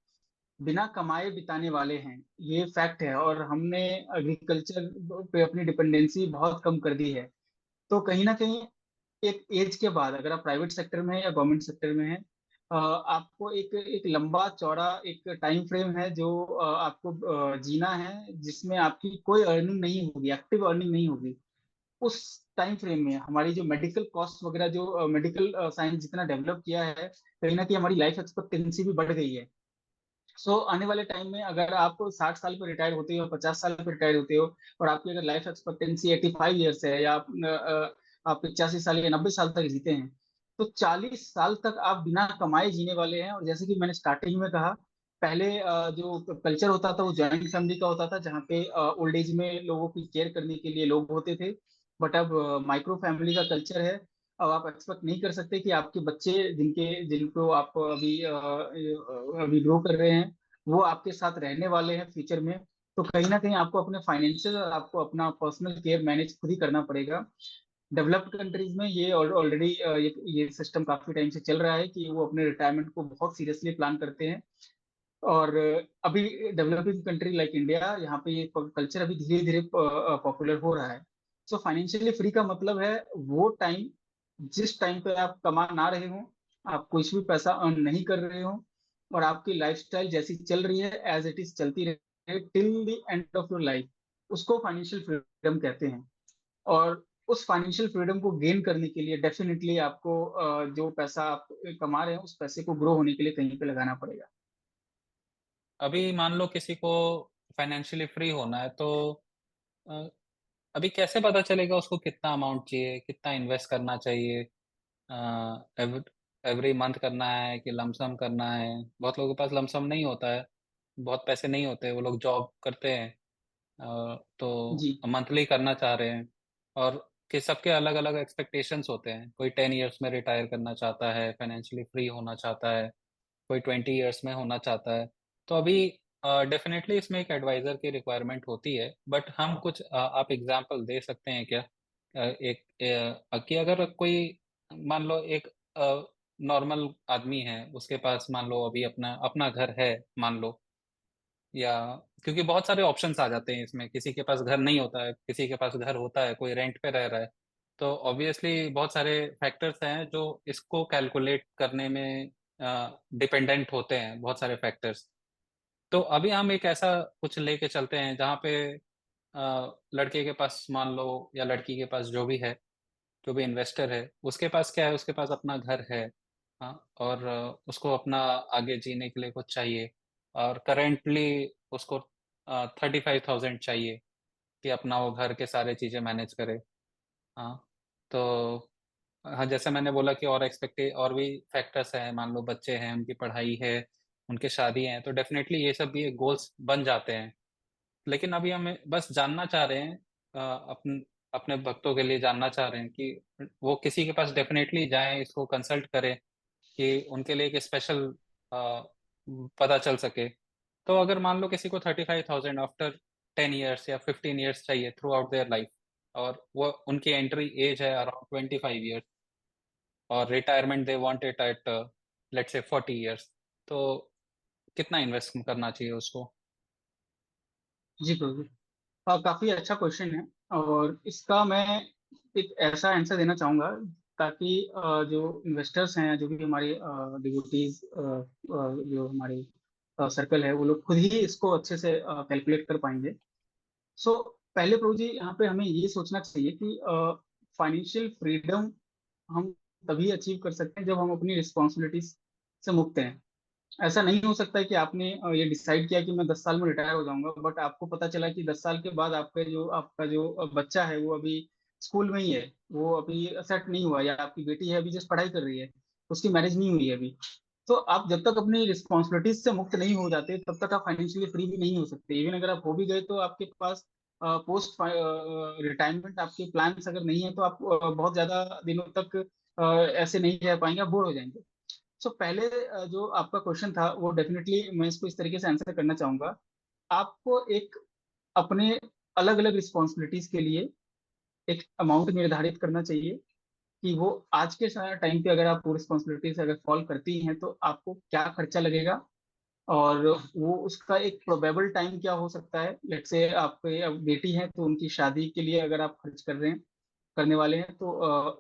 बिना कमाए बिताने वाले हैं। ये फैक्ट है, और हमने एग्रीकल्चर पे अपनी डिपेंडेंसी बहुत कम कर दी है। तो कहीं ना कहीं एक एज के बाद अगर आप प्राइवेट सेक्टर में हैं या गवर्नमेंट सेक्टर में हैं, आपको एक एक लंबा चौड़ा एक टाइम फ्रेम है जो आपको जीना है, जिसमें आपकी कोई अर्निंग नहीं होगी, एक्टिव अर्निंग नहीं होगी। उस टाइम फ्रेम में हमारी जो मेडिकल कॉस्ट वगैरह, जो मेडिकल साइंस जितना डेवलप किया है, कहीं ना कहीं हमारी लाइफ एक्सपेक्टेंसी भी बढ़ गई है। सो आने वाले टाइम में अगर आप 60 साल पर रिटायर होते हो, 50 साल पर रिटायर होते हो, और आपकी अगर लाइफ एक्सपेक्टेंसी 85 ईयर्स है, या आप 85 साल या 90 साल तक जीते हैं, तो 40 साल तक आप बिना कमाए जीने वाले हैं। और जैसे कि मैंने स्टार्टिंग में कहा, पहले जो कल्चर होता था वो जॉइंट फैमिली का होता था, जहाँ पे ओल्ड एज में लोगों की केयर करने के लिए लोग होते थे। बट अब माइक्रो फैमिली का कल्चर है। अब आप एक्सपेक्ट नहीं कर सकते कि आपके बच्चे जिनको आप अभी ग्रो कर रहे हैं, वो आपके साथ रहने वाले हैं फ्यूचर में। तो कहीं ना कहीं आपको अपने फाइनेंशियल और आपको अपना पर्सनल केयर मैनेज खुद ही करना पड़ेगा। डेवलप्ड कंट्रीज में ये ऑलरेडी ये सिस्टम काफी टाइम से चल रहा है कि वो अपने रिटायरमेंट को बहुत सीरियसली प्लान करते हैं। और अभी डेवलपिंग कंट्री लाइक इंडिया, यहाँ पे ये कल्चर अभी धीरे धीरे पॉपुलर हो रहा है। सो फाइनेंशियली फ्री का मतलब है वो टाइम जिस टाइम पे आप कमा ना रहे हो, आप कुछ भी पैसा अर्न नहीं कर रहे हो, और आपकी लाइफस्टाइल जैसी चल रही है एज इट इज चलती रहे till the end of your life, उसको फाइनेंशियल फ्रीडम कहते हैं। और उस फाइनेंशियल फ्रीडम को गेन करने के लिए डेफिनेटली आपको जो पैसा आप कमा रहे हैं उस पैसे को ग्रो होने के लिए कहीं पे लगाना पड़ेगा। अभी मान लो किसी को फाइनेंशियली फ्री होना है, तो अ, अभी कैसे पता चलेगा उसको कितना अमाउंट चाहिए, कितना इन्वेस्ट करना चाहिए? एवरी मंथ करना है कि लमसम करना है? बहुत लोगों के पास लमसम नहीं होता है, बहुत पैसे नहीं होते, वो लोग जॉब करते हैं, तो जी। मंथली करना चाह रहे हैं। और कि सबके अलग अलग एक्सपेक्टेशंस होते हैं, कोई 10 इयर्स में रिटायर करना चाहता है, फाइनेंशियली फ्री होना चाहता है, कोई 20 इयर्स में होना चाहता है। तो अभी डेफिनेटली इसमें एक एडवाइजर की रिक्वायरमेंट होती है, बट हम कुछ आप एग्जांपल दे सकते हैं क्या? कि अगर कोई मान लो एक नॉर्मल आदमी है, उसके पास मान लो अभी अपना अपना घर है, मान लो, या क्योंकि बहुत सारे ऑप्शंस आ जाते हैं इसमें, किसी के पास घर नहीं होता है, किसी के पास घर होता है, कोई रेंट पे रह रहा है। तो ऑब्वियसली बहुत सारे फैक्टर्स हैं जो इसको कैलकुलेट करने में डिपेंडेंट होते हैं बहुत सारे फैक्टर्स। तो अभी हम एक ऐसा कुछ लेके चलते हैं जहाँ पे लड़के के पास मान लो, या लड़की के पास जो भी है, जो भी इन्वेस्टर है, उसके पास क्या है, उसके पास अपना घर है। हाँ, और उसको अपना आगे जीने के लिए कुछ चाहिए। और करेंटली उसको 35,000 चाहिए कि अपना वो घर के सारे चीजें मैनेज करे। हाँ, तो हाँ, जैसे मैंने बोला कि और एक्सपेक्टे और भी फैक्टर्स हैं, मान लो बच्चे हैं, उनकी पढ़ाई है, उनके शादी है, तो डेफिनेटली ये सब भी गोल्स बन जाते हैं। लेकिन अभी हमें बस जानना चाह रहे हैं, अपने भक्तों के लिए जानना चाह रहे हैं कि वो किसी के पास डेफिनेटली जाएं, इसको कंसल्ट करें कि उनके लिए एक स्पेशल पता चल सके। तो अगर मान लो किसी को 35,000 आफ्टर 10 ईयर्स या 15 ईयर्स चाहिए थ्रू आउट देयर लाइफ, और वो उनकी एंट्री एज है अराउंड 25 ईयर्स, और retirement they want it at let's say 40 years, तो कितना इन्वेस्ट करना चाहिए उसको? जी प्रभु, काफी अच्छा क्वेश्चन है। और इसका मैं एक ऐसा आंसर देना चाहूंगा ताकि जो इन्वेस्टर्स हैं, जो भी हमारे डिवोटीज, जो हमारे सर्कल है, वो लोग खुद ही इसको अच्छे से कैलकुलेट कर पाएंगे। सो पहले प्रभु जी, यहाँ पे हमें ये सोचना चाहिए कि फाइनेंशियल फ्रीडम हम तभी अचीव कर सकते हैं जब हम अपनी रिस्पॉन्सिबिलिटीज से मुक्त हैं। ऐसा नहीं हो सकता है कि आपने ये डिसाइड किया कि मैं 10 साल में रिटायर हो जाऊंगा, बट आपको पता चला कि 10 साल के बाद आपका जो बच्चा है वो अभी स्कूल में ही है, वो अभी सेट नहीं हुआ, या आपकी बेटी है अभी जस्ट पढ़ाई कर रही है, उसकी मैरिज नहीं हुई है अभी। तो आप जब तक अपनी रिस्पॉन्सिबिलिटीज से मुक्त नहीं हो जाते तब तक आप फाइनेंशियली फ्री भी नहीं हो सकते। इवन अगर आप हो भी गए तो आपके पास पोस्ट रिटायरमेंट आपके प्लान्स अगर नहीं है तो आप बहुत ज्यादा दिनों तक ऐसे नहीं रह पाएंगे, आप बोर हो जाएंगे। सो पहले जो आपका क्वेश्चन था वो डेफिनेटली मैं इसको इस तरीके से आंसर करना चाहूंगा। आपको एक अपने अलग अलग रिस्पॉन्सिबिलिटीज के लिए एक अमाउंट निर्धारित करना चाहिए कि वो आज के टाइम पे अगर आप वो रिस्पॉन्सिबिलिटीज अगर फॉलो करती हैं तो आपको क्या खर्चा लगेगा, और वो उसका एक प्रोबेबल टाइम क्या हो सकता है। लेट्स से आपके अब बेटी है तो उनकी शादी के लिए अगर आप खर्च कर रहे हैं, करने वाले हैं, तो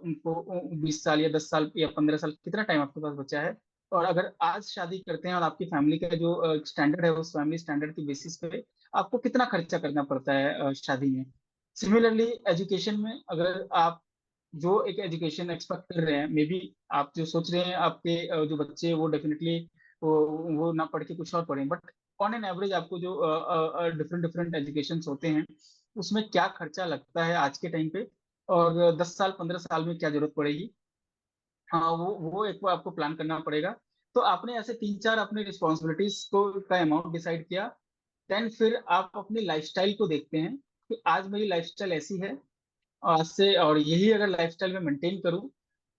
उनको 20 साल या 10 साल या 15 साल कितना टाइम आपके पास बचा है। और अगर आज शादी करते हैं और आपकी फैमिली का जो स्टैंडर्ड है उस फैमिली स्टैंडर्ड की बेसिस पे आपको कितना खर्चा करना पड़ता है शादी में। सिमिलरली एजुकेशन में अगर आप जो एक एजुकेशन एक्सपेक्ट कर रहे हैं, मे बी आप जो सोच रहे हैं आपके जो बच्चे हैं, वो डेफिनेटली वो ना पढ़ के कुछ और पढ़ें, बट ऑन एन एवरेज आपको जो डिफरेंट डिफरेंट एजुकेशन होते हैं उसमें क्या खर्चा लगता है आज के टाइम पे, और 10 साल 15 साल में क्या जरूरत पड़ेगी। हाँ, वो एक बार आपको प्लान करना पड़ेगा। तो आपने ऐसे तीन चार अपने रिस्पॉन्सिबिलिटीज को का अमाउंट डिसाइड किया। देन फिर आप अपनी लाइफस्टाइल को देखते हैं कि आज मेरी लाइफस्टाइल ऐसी है, आज से और यही अगर लाइफस्टाइल में मेंटेन करूं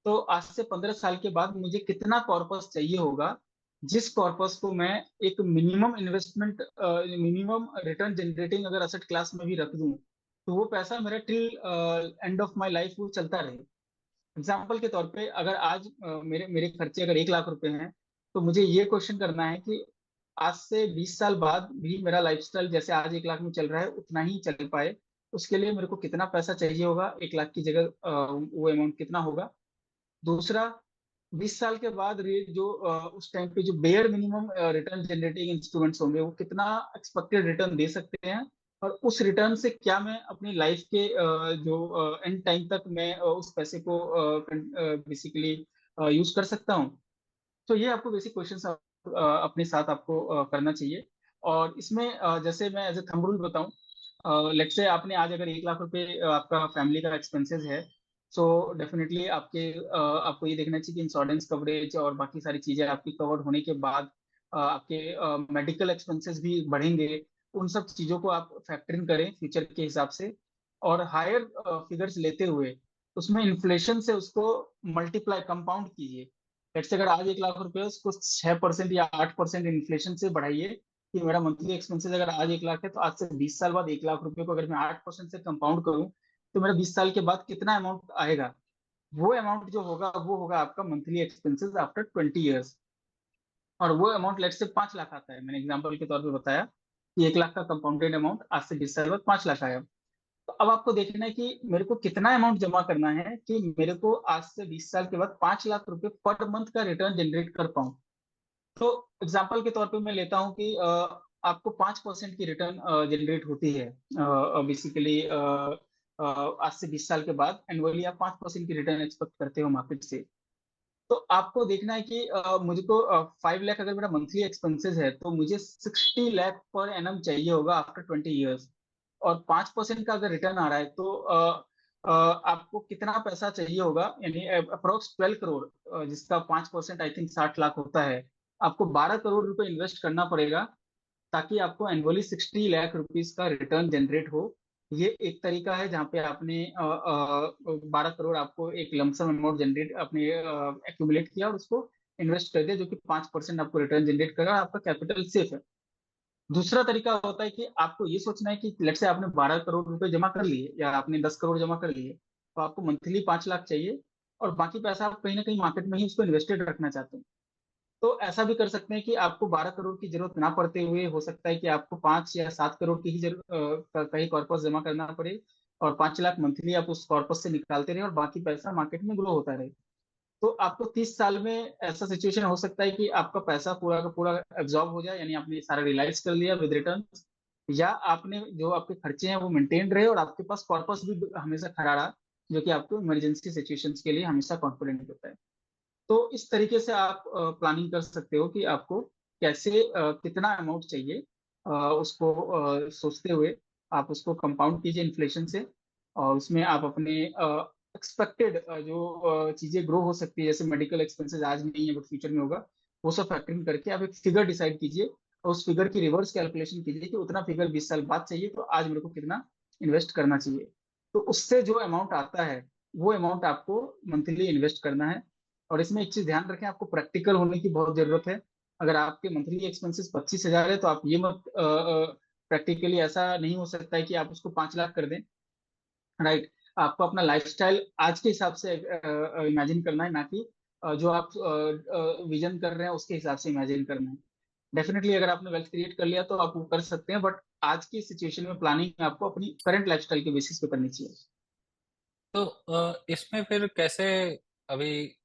तो आज से 15 साल के बाद मुझे कितना कॉर्पस चाहिए होगा, जिस कॉर्पस को मैं एक minimum investment, minimum return generating अगर असेट क्लास में भी रख दूं तो वो पैसा मेरा till end of my life वो चलता रहे। एग्जाम्पल के तौर पे अगर आज मेरे मेरे खर्चे अगर 1 लाख रुपए हैं, तो मुझे ये क्वेश्चन करना है कि आज से 20 साल बाद भी मेरा लाइफस्टाइल जैसे आज 1 लाख में चल रहा है उतना ही चल पाए, उसके लिए मेरे को कितना पैसा चाहिए होगा, 1 लाख की जगह वो अमाउंट कितना होगा। दूसरा, 20 साल के बाद जो उस टाइम पे जो bare minimum return generating instruments होंगे वो कितना एक्सपेक्टेड रिटर्न दे सकते हैं, और उस रिटर्न से क्या मैं अपनी लाइफ के जो एंड टाइम तक मैं उस पैसे को बेसिकली यूज कर सकता हूँ। तो ये आपको बेसिक क्वेश्चन अपने साथ आपको करना चाहिए। और इसमें जैसे मैं एज ए थंब रूल बताऊं, लेट्स से आपने आज अगर 1 लाख रुपए आपका फैमिली का एक्सपेंसेस है, सो डेफिनेटली आपको ये देखना चाहिए कि इंश्योरेंस कवरेज और बाकी सारी चीजें आपकी कवर्ड होने के बाद आपके मेडिकल एक्सपेंसेस भी बढ़ेंगे। उन सब चीजों को आप फैक्टरिंग करें फ्यूचर के हिसाब से, और हायर फिगर्स लेते हुए उसमें इन्फ्लेशन से उसको मल्टीप्लाई कंपाउंड कीजिए। लेट्स से अगर आज 1 लाख रुपए है, उसको 6% या 8% इन्फ्लेशन से बढ़ाइए कि मेरा मंथली एक्सपेंसेस अगर आज 1 लाख है तो आज से 20 साल बाद 1 लाख रुपए को अगर मैं 8% से कंपाउंड करूं तो मेरा 20 साल के बाद कितना अमाउंट आएगा। वो अमाउंट जो होगा वो होगा आपका मंथली एक्सपेंसेस आफ्टर 20 ईयर्स। और वो अमाउंट लेट से 5 लाख आता है, मैंने एग्जाम्पल के तौर पे बताया कि 1 लाख का कंपाउंडेड अमाउंट आज से 20 साल बाद 5 लाख आया। तो अब आपको देखना है कि मेरे को कितना अमाउंट जमा करना है कि मेरे को आज से 20 साल के बाद 5 लाख रुपए पर मंथ का रिटर्न जनरेट कर पाऊं। तो एग्जाम्पल के तौर पे मैं लेता हूँ कि आपको 5% की रिटर्न जनरेट होती है बेसिकली। आज से 20 साल के बाद एनुअली आप 5% की रिटर्न एक्सपेक्ट करते हो मार्केट से। तो आपको देखना है कि मुझको 5 लाख अगर मेरा मंथली एक्सपेंसेस है तो मुझे 60 लाख पर एनम चाहिए होगा आफ्टर 20 ईयर्स। और 5% का अगर रिटर्न आ रहा है तो आपको कितना पैसा चाहिए होगा, यानी अप्रोक्स 12 करोड़, जिसका 5% आई थिंक 60 लाख होता है। आपको 12 करोड़ रुपए इन्वेस्ट करना पड़ेगा ताकि आपको एनुअली 60 लाख रुपीज का रिटर्न जनरेट हो। ये एक तरीका है जहाँ पे आपने 12 करोड़ आपको एक लमसम अमाउंट जनरेट आपने एक्यूमुलेट किया और उसको इन्वेस्ट कर दिया, जो कि 5% आपको रिटर्न जनरेट करेगा, आपका कैपिटल सेफ है। दूसरा तरीका होता है कि आपको ये सोचना है कि लेट्स से आपने 12 करोड़ रुपए जमा कर लिए या आपने 10 करोड़ जमा कर लिए, तो आपको मंथली 5 लाख चाहिए और बाकी पैसा आप कहीं ना कहीं मार्केट में ही उसको इन्वेस्टेड रखना चाहते हैं। तो ऐसा भी कर सकते हैं कि आपको 12 करोड़ की जरूरत ना पड़ते हुए हो सकता है कि आपको 5 या 7 करोड़ की ही कहीं कॉर्पस जमा करना पड़े और 5 लाख मंथली आप उस कॉर्पस से निकालते रहे और बाकी पैसा मार्केट में ग्रो होता रहे। तो आपको 30 साल में ऐसा सिचुएशन हो सकता है कि आपका पैसा पूरा का पूरा एब्जॉर्ब हो जाए, यानी आपने सारा रियलाइज कर लिया विद रिटर्न, या आपने जो आपके खर्चे हैं वो मेंटेन रहे और आपके पास कॉर्पस भी हमेशा खड़ा रहा, जो कि आपको इमरजेंसी सिचुएशंस के लिए हमेशा कॉन्फिडेंट होता है। तो इस तरीके से आप प्लानिंग कर सकते हो कि आपको कैसे कितना अमाउंट चाहिए, उसको सोचते हुए आप उसको कंपाउंड कीजिए इन्फ्लेशन से। और उसमें आप अपने एक्सपेक्टेड जो चीजें ग्रो हो सकती है, जैसे मेडिकल एक्सपेंसेस आज नहीं है बट फ्यूचर में होगा, वो सब फैक्टरिंग करके आप एक फिगर डिसाइड कीजिए और उस फिगर की रिवर्स कैलकुलेशन कीजिए कि उतना फिगर 20 साल बाद चाहिए तो आज मेरे को कितना इन्वेस्ट करना चाहिए। तो उससे जो अमाउंट आता है वो अमाउंट आपको मंथली इन्वेस्ट करना है। और इसमें एक चीज ध्यान रखें, आपको प्रैक्टिकल होने की बहुत जरूरत है। अगर आपके मंथली एक्सपेंसेस 25 हजार है तो आप ये मत, प्रैक्टिकली ऐसा नहीं हो सकता है कि आप उसको 5 लाख कर दें। राइट। आपको अपना लाइफस्टाइल आज के हिसाब से इमेजिन करना है, ना कि जो आप विजन कर रहे हैं उसके हिसाब से इमेजिन करना है। डेफिनेटली अगर आपने वेल्थ क्रिएट कर लिया तो आप वो कर सकते हैं, बट आज की सिचुएशन में प्लानिंग आपको अपनी करंट लाइफस्टाइल के बेसिस पे करनी चाहिए। तो इसमें फिर कैसे, अभी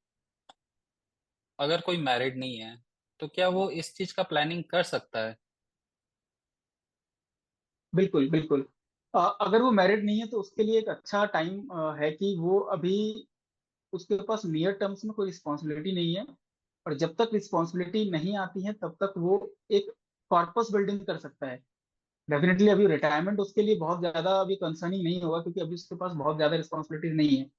अगर कोई मैरिड नहीं है तो क्या वो इस चीज का प्लानिंग कर सकता है? बिल्कुल बिल्कुल। अगर वो मैरिड नहीं है तो उसके लिए एक अच्छा टाइम है कि वो अभी उसके पास नियर टर्म्स में कोई रिस्पॉन्सिबिलिटी नहीं है। और जब तक रिस्पॉन्सिबिलिटी नहीं आती है तब तक वो एक कॉर्पस बिल्डिंग कर सकता है। डेफिनेटली अभी रिटायरमेंट उसके लिए बहुत ज्यादा अभी कंसर्निंग नहीं होगा क्योंकि अभी उसके पास बहुत ज्यादा रिस्पॉन्सिबिलिटीज नहीं है।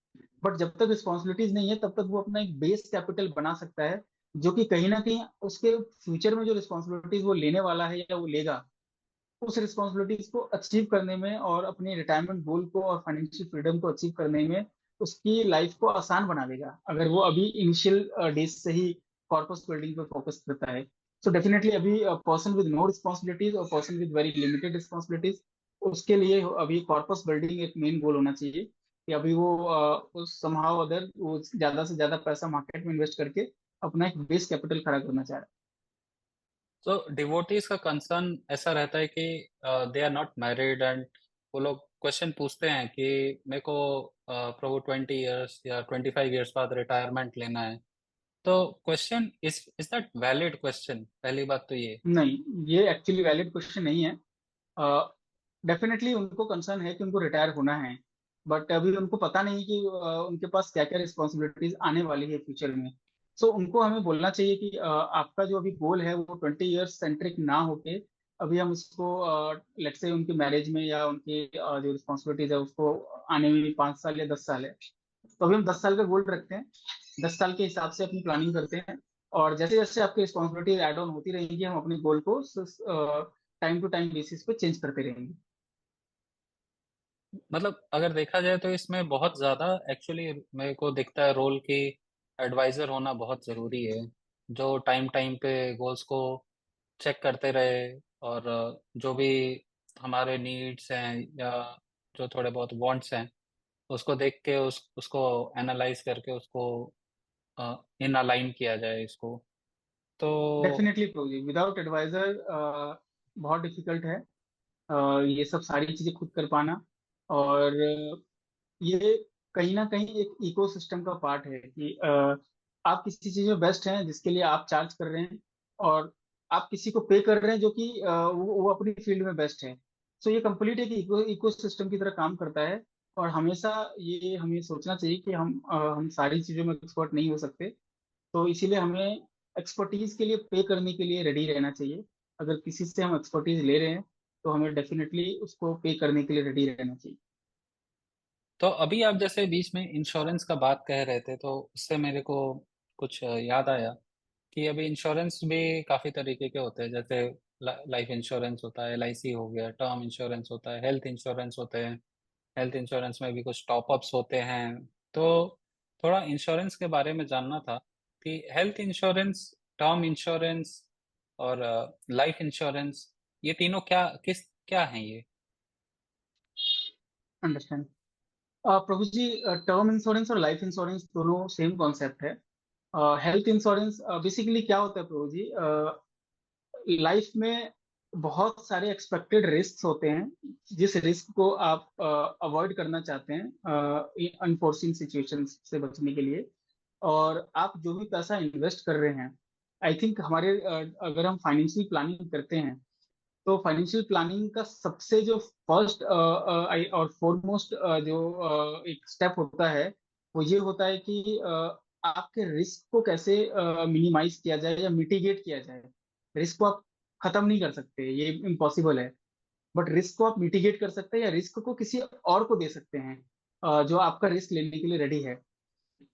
बट जब तक रिस्पॉन्सिबिलिटीज नहीं है तब तक वो अपना एक बेस कैपिटल बना सकता है, जो कि कहीं ना कहीं उसके फ्यूचर में जो रिस्पॉन्सिबिलिटीज वो लेने वाला है या वो लेगा, उस रिस्पॉन्सिबिलिटीज को अचीव करने में और अपने रिटायरमेंट गोल को और फाइनेंशियल फ्रीडम को अचीव करने में उसकी लाइफ को आसान बना देगा, अगर वो अभी इनिशियल डेज से ही कॉर्पस बिल्डिंग पे फोकस करता है। सो डेफिनेटली अभी पर्सन विद नो रिस्पॉन्सिबिलिटीज और person with very limited responsibilities, उसके लिए अभी कॉर्पस बिल्डिंग एक मेन गोल होना चाहिए कि अभी वो उस समहाउ अदर वो ज्यादा से ज्यादा पैसा मार्केट में इन्वेस्ट करके अपना एक बेस कैपिटल खड़ा करना चाह रहा तो डिवोटीज का कंसर्न ऐसा रहता है कि they are not married and वो लोग क्वेश्चन पूछते हैं कि मेरे को प्रभु 20 इयर्स या 25 इयर्स बाद रिटायरमेंट लेना है। तो question is that valid question? पहली बात तो ये। है। नहीं, ये एक्चुअली वैलिड क्वेश्चन नहीं है। डेफिनेटली उनको कंसर्न है कि उनको रिटायर होना है, बट अभी उनको पता नहीं कि उनके पास क्या क्या रिस्पॉन्सिबिलिटीज आने वाली है फ्यूचर में। सो उनको हमें बोलना चाहिए कि आपका जो अभी गोल है वो 20 ईयर्स सेंट्रिक ना होके अभी हम उसको लेट्स से उनकी मैरिज में या उनकी जो रिस्पॉन्सिबिलिटीज है उसको आने में 5 साल या 10 साल है, तो अभी हम 10 साल का गोल रखते हैं। 10 साल के हिसाब से अपनी प्लानिंग करते हैं और जैसे जैसे आपकी रिस्पॉन्सिबिलिटी ऐड ऑन होती रहेंगी हम अपने गोल को टाइम टू टाइम बेसिस पे चेंज करते रहेंगे। मतलब अगर देखा जाए तो इसमें बहुत ज्यादा एक्चुअली मेरे को दिखता है रोल की एडवाइजर होना बहुत जरूरी है, जो टाइम टाइम पे गोल्स को चेक करते रहे और जो भी हमारे नीड्स हैं या जो थोड़े बहुत वांट्स हैं उसको देख के उसको एनालाइज करके उसको इन अलाइन किया जाए इसको। तो डेफिनेटली प्रोजेक्ट विदाउट एडवाइजर बहुत डिफिकल्ट है ये सब सारी चीजें खुद कर पाना। और ये कहीं ना कहीं एक इकोसिस्टम का पार्ट है कि आप किसी चीज में बेस्ट हैं जिसके लिए आप चार्ज कर रहे हैं और आप किसी को पे कर रहे हैं जो कि वो अपनी फील्ड में बेस्ट है। सो ये कंप्लीट एक इकोसिस्टम की तरह काम करता है। और हमेशा ये हमें सोचना चाहिए कि हम सारी चीजों में एक्सपर्ट नहीं हो सकते। तो इसीलिए हमें एक्सपर्टीज के लिए पे करने के लिए रेडी रहना चाहिए। अगर किसी से हम एक्सपर्टीज ले रहे हैं तो हमें डेफिनेटली उसको पे करने के लिए रेडी रहना चाहिए। तो अभी आप जैसे बीच में इंश्योरेंस का बात कह रहे थे, तो उससे मेरे को कुछ याद आया कि अभी इंश्योरेंस भी काफी तरीके के होते हैं। जैसे लाइफ इंश्योरेंस होता है, एलआईसी हो गया, टर्म इंश्योरेंस होता है, हेल्थ इंश्योरेंस होते हैं। हेल्थ इंश्योरेंस में भी कुछ टॉपअप्स होते हैं। तो थोड़ा इंश्योरेंस के बारे में जानना था कि हेल्थ इंश्योरेंस, टर्म इंश्योरेंस और लाइफ इंश्योरेंस, ये तीनों क्या हैं ये? अंडरस्टैंड। प्रभु जी, टर्म इंश्योरेंस और लाइफ इंश्योरेंस दोनों सेम कॉन्सेप्ट है। हेल्थ इंश्योरेंस बेसिकली क्या होता है प्रभु जी, लाइफ में बहुत सारे एक्सपेक्टेड रिस्क होते हैं जिस रिस्क को आप अवॉइड करना चाहते हैं अनफोर्सिन सिचुएशंस से बचने के लिए। और आप जो भी पैसा इन्वेस्ट कर रहे हैं, आई थिंक अगर हम फाइनेंशियल प्लानिंग करते हैं तो फाइनेंशियल प्लानिंग का सबसे जो फर्स्ट और फॉरमोस्ट जो एक स्टेप होता है वो ये होता है कि आपके रिस्क को कैसे मिनिमाइज किया जाए या मिटिगेट किया जाए। रिस्क को आप खत्म नहीं कर सकते, ये इम्पॉसिबल है। बट रिस्क को आप मिटिगेट कर सकते हैं या रिस्क को किसी और को दे सकते हैं जो आपका रिस्क लेने के लिए रेडी है।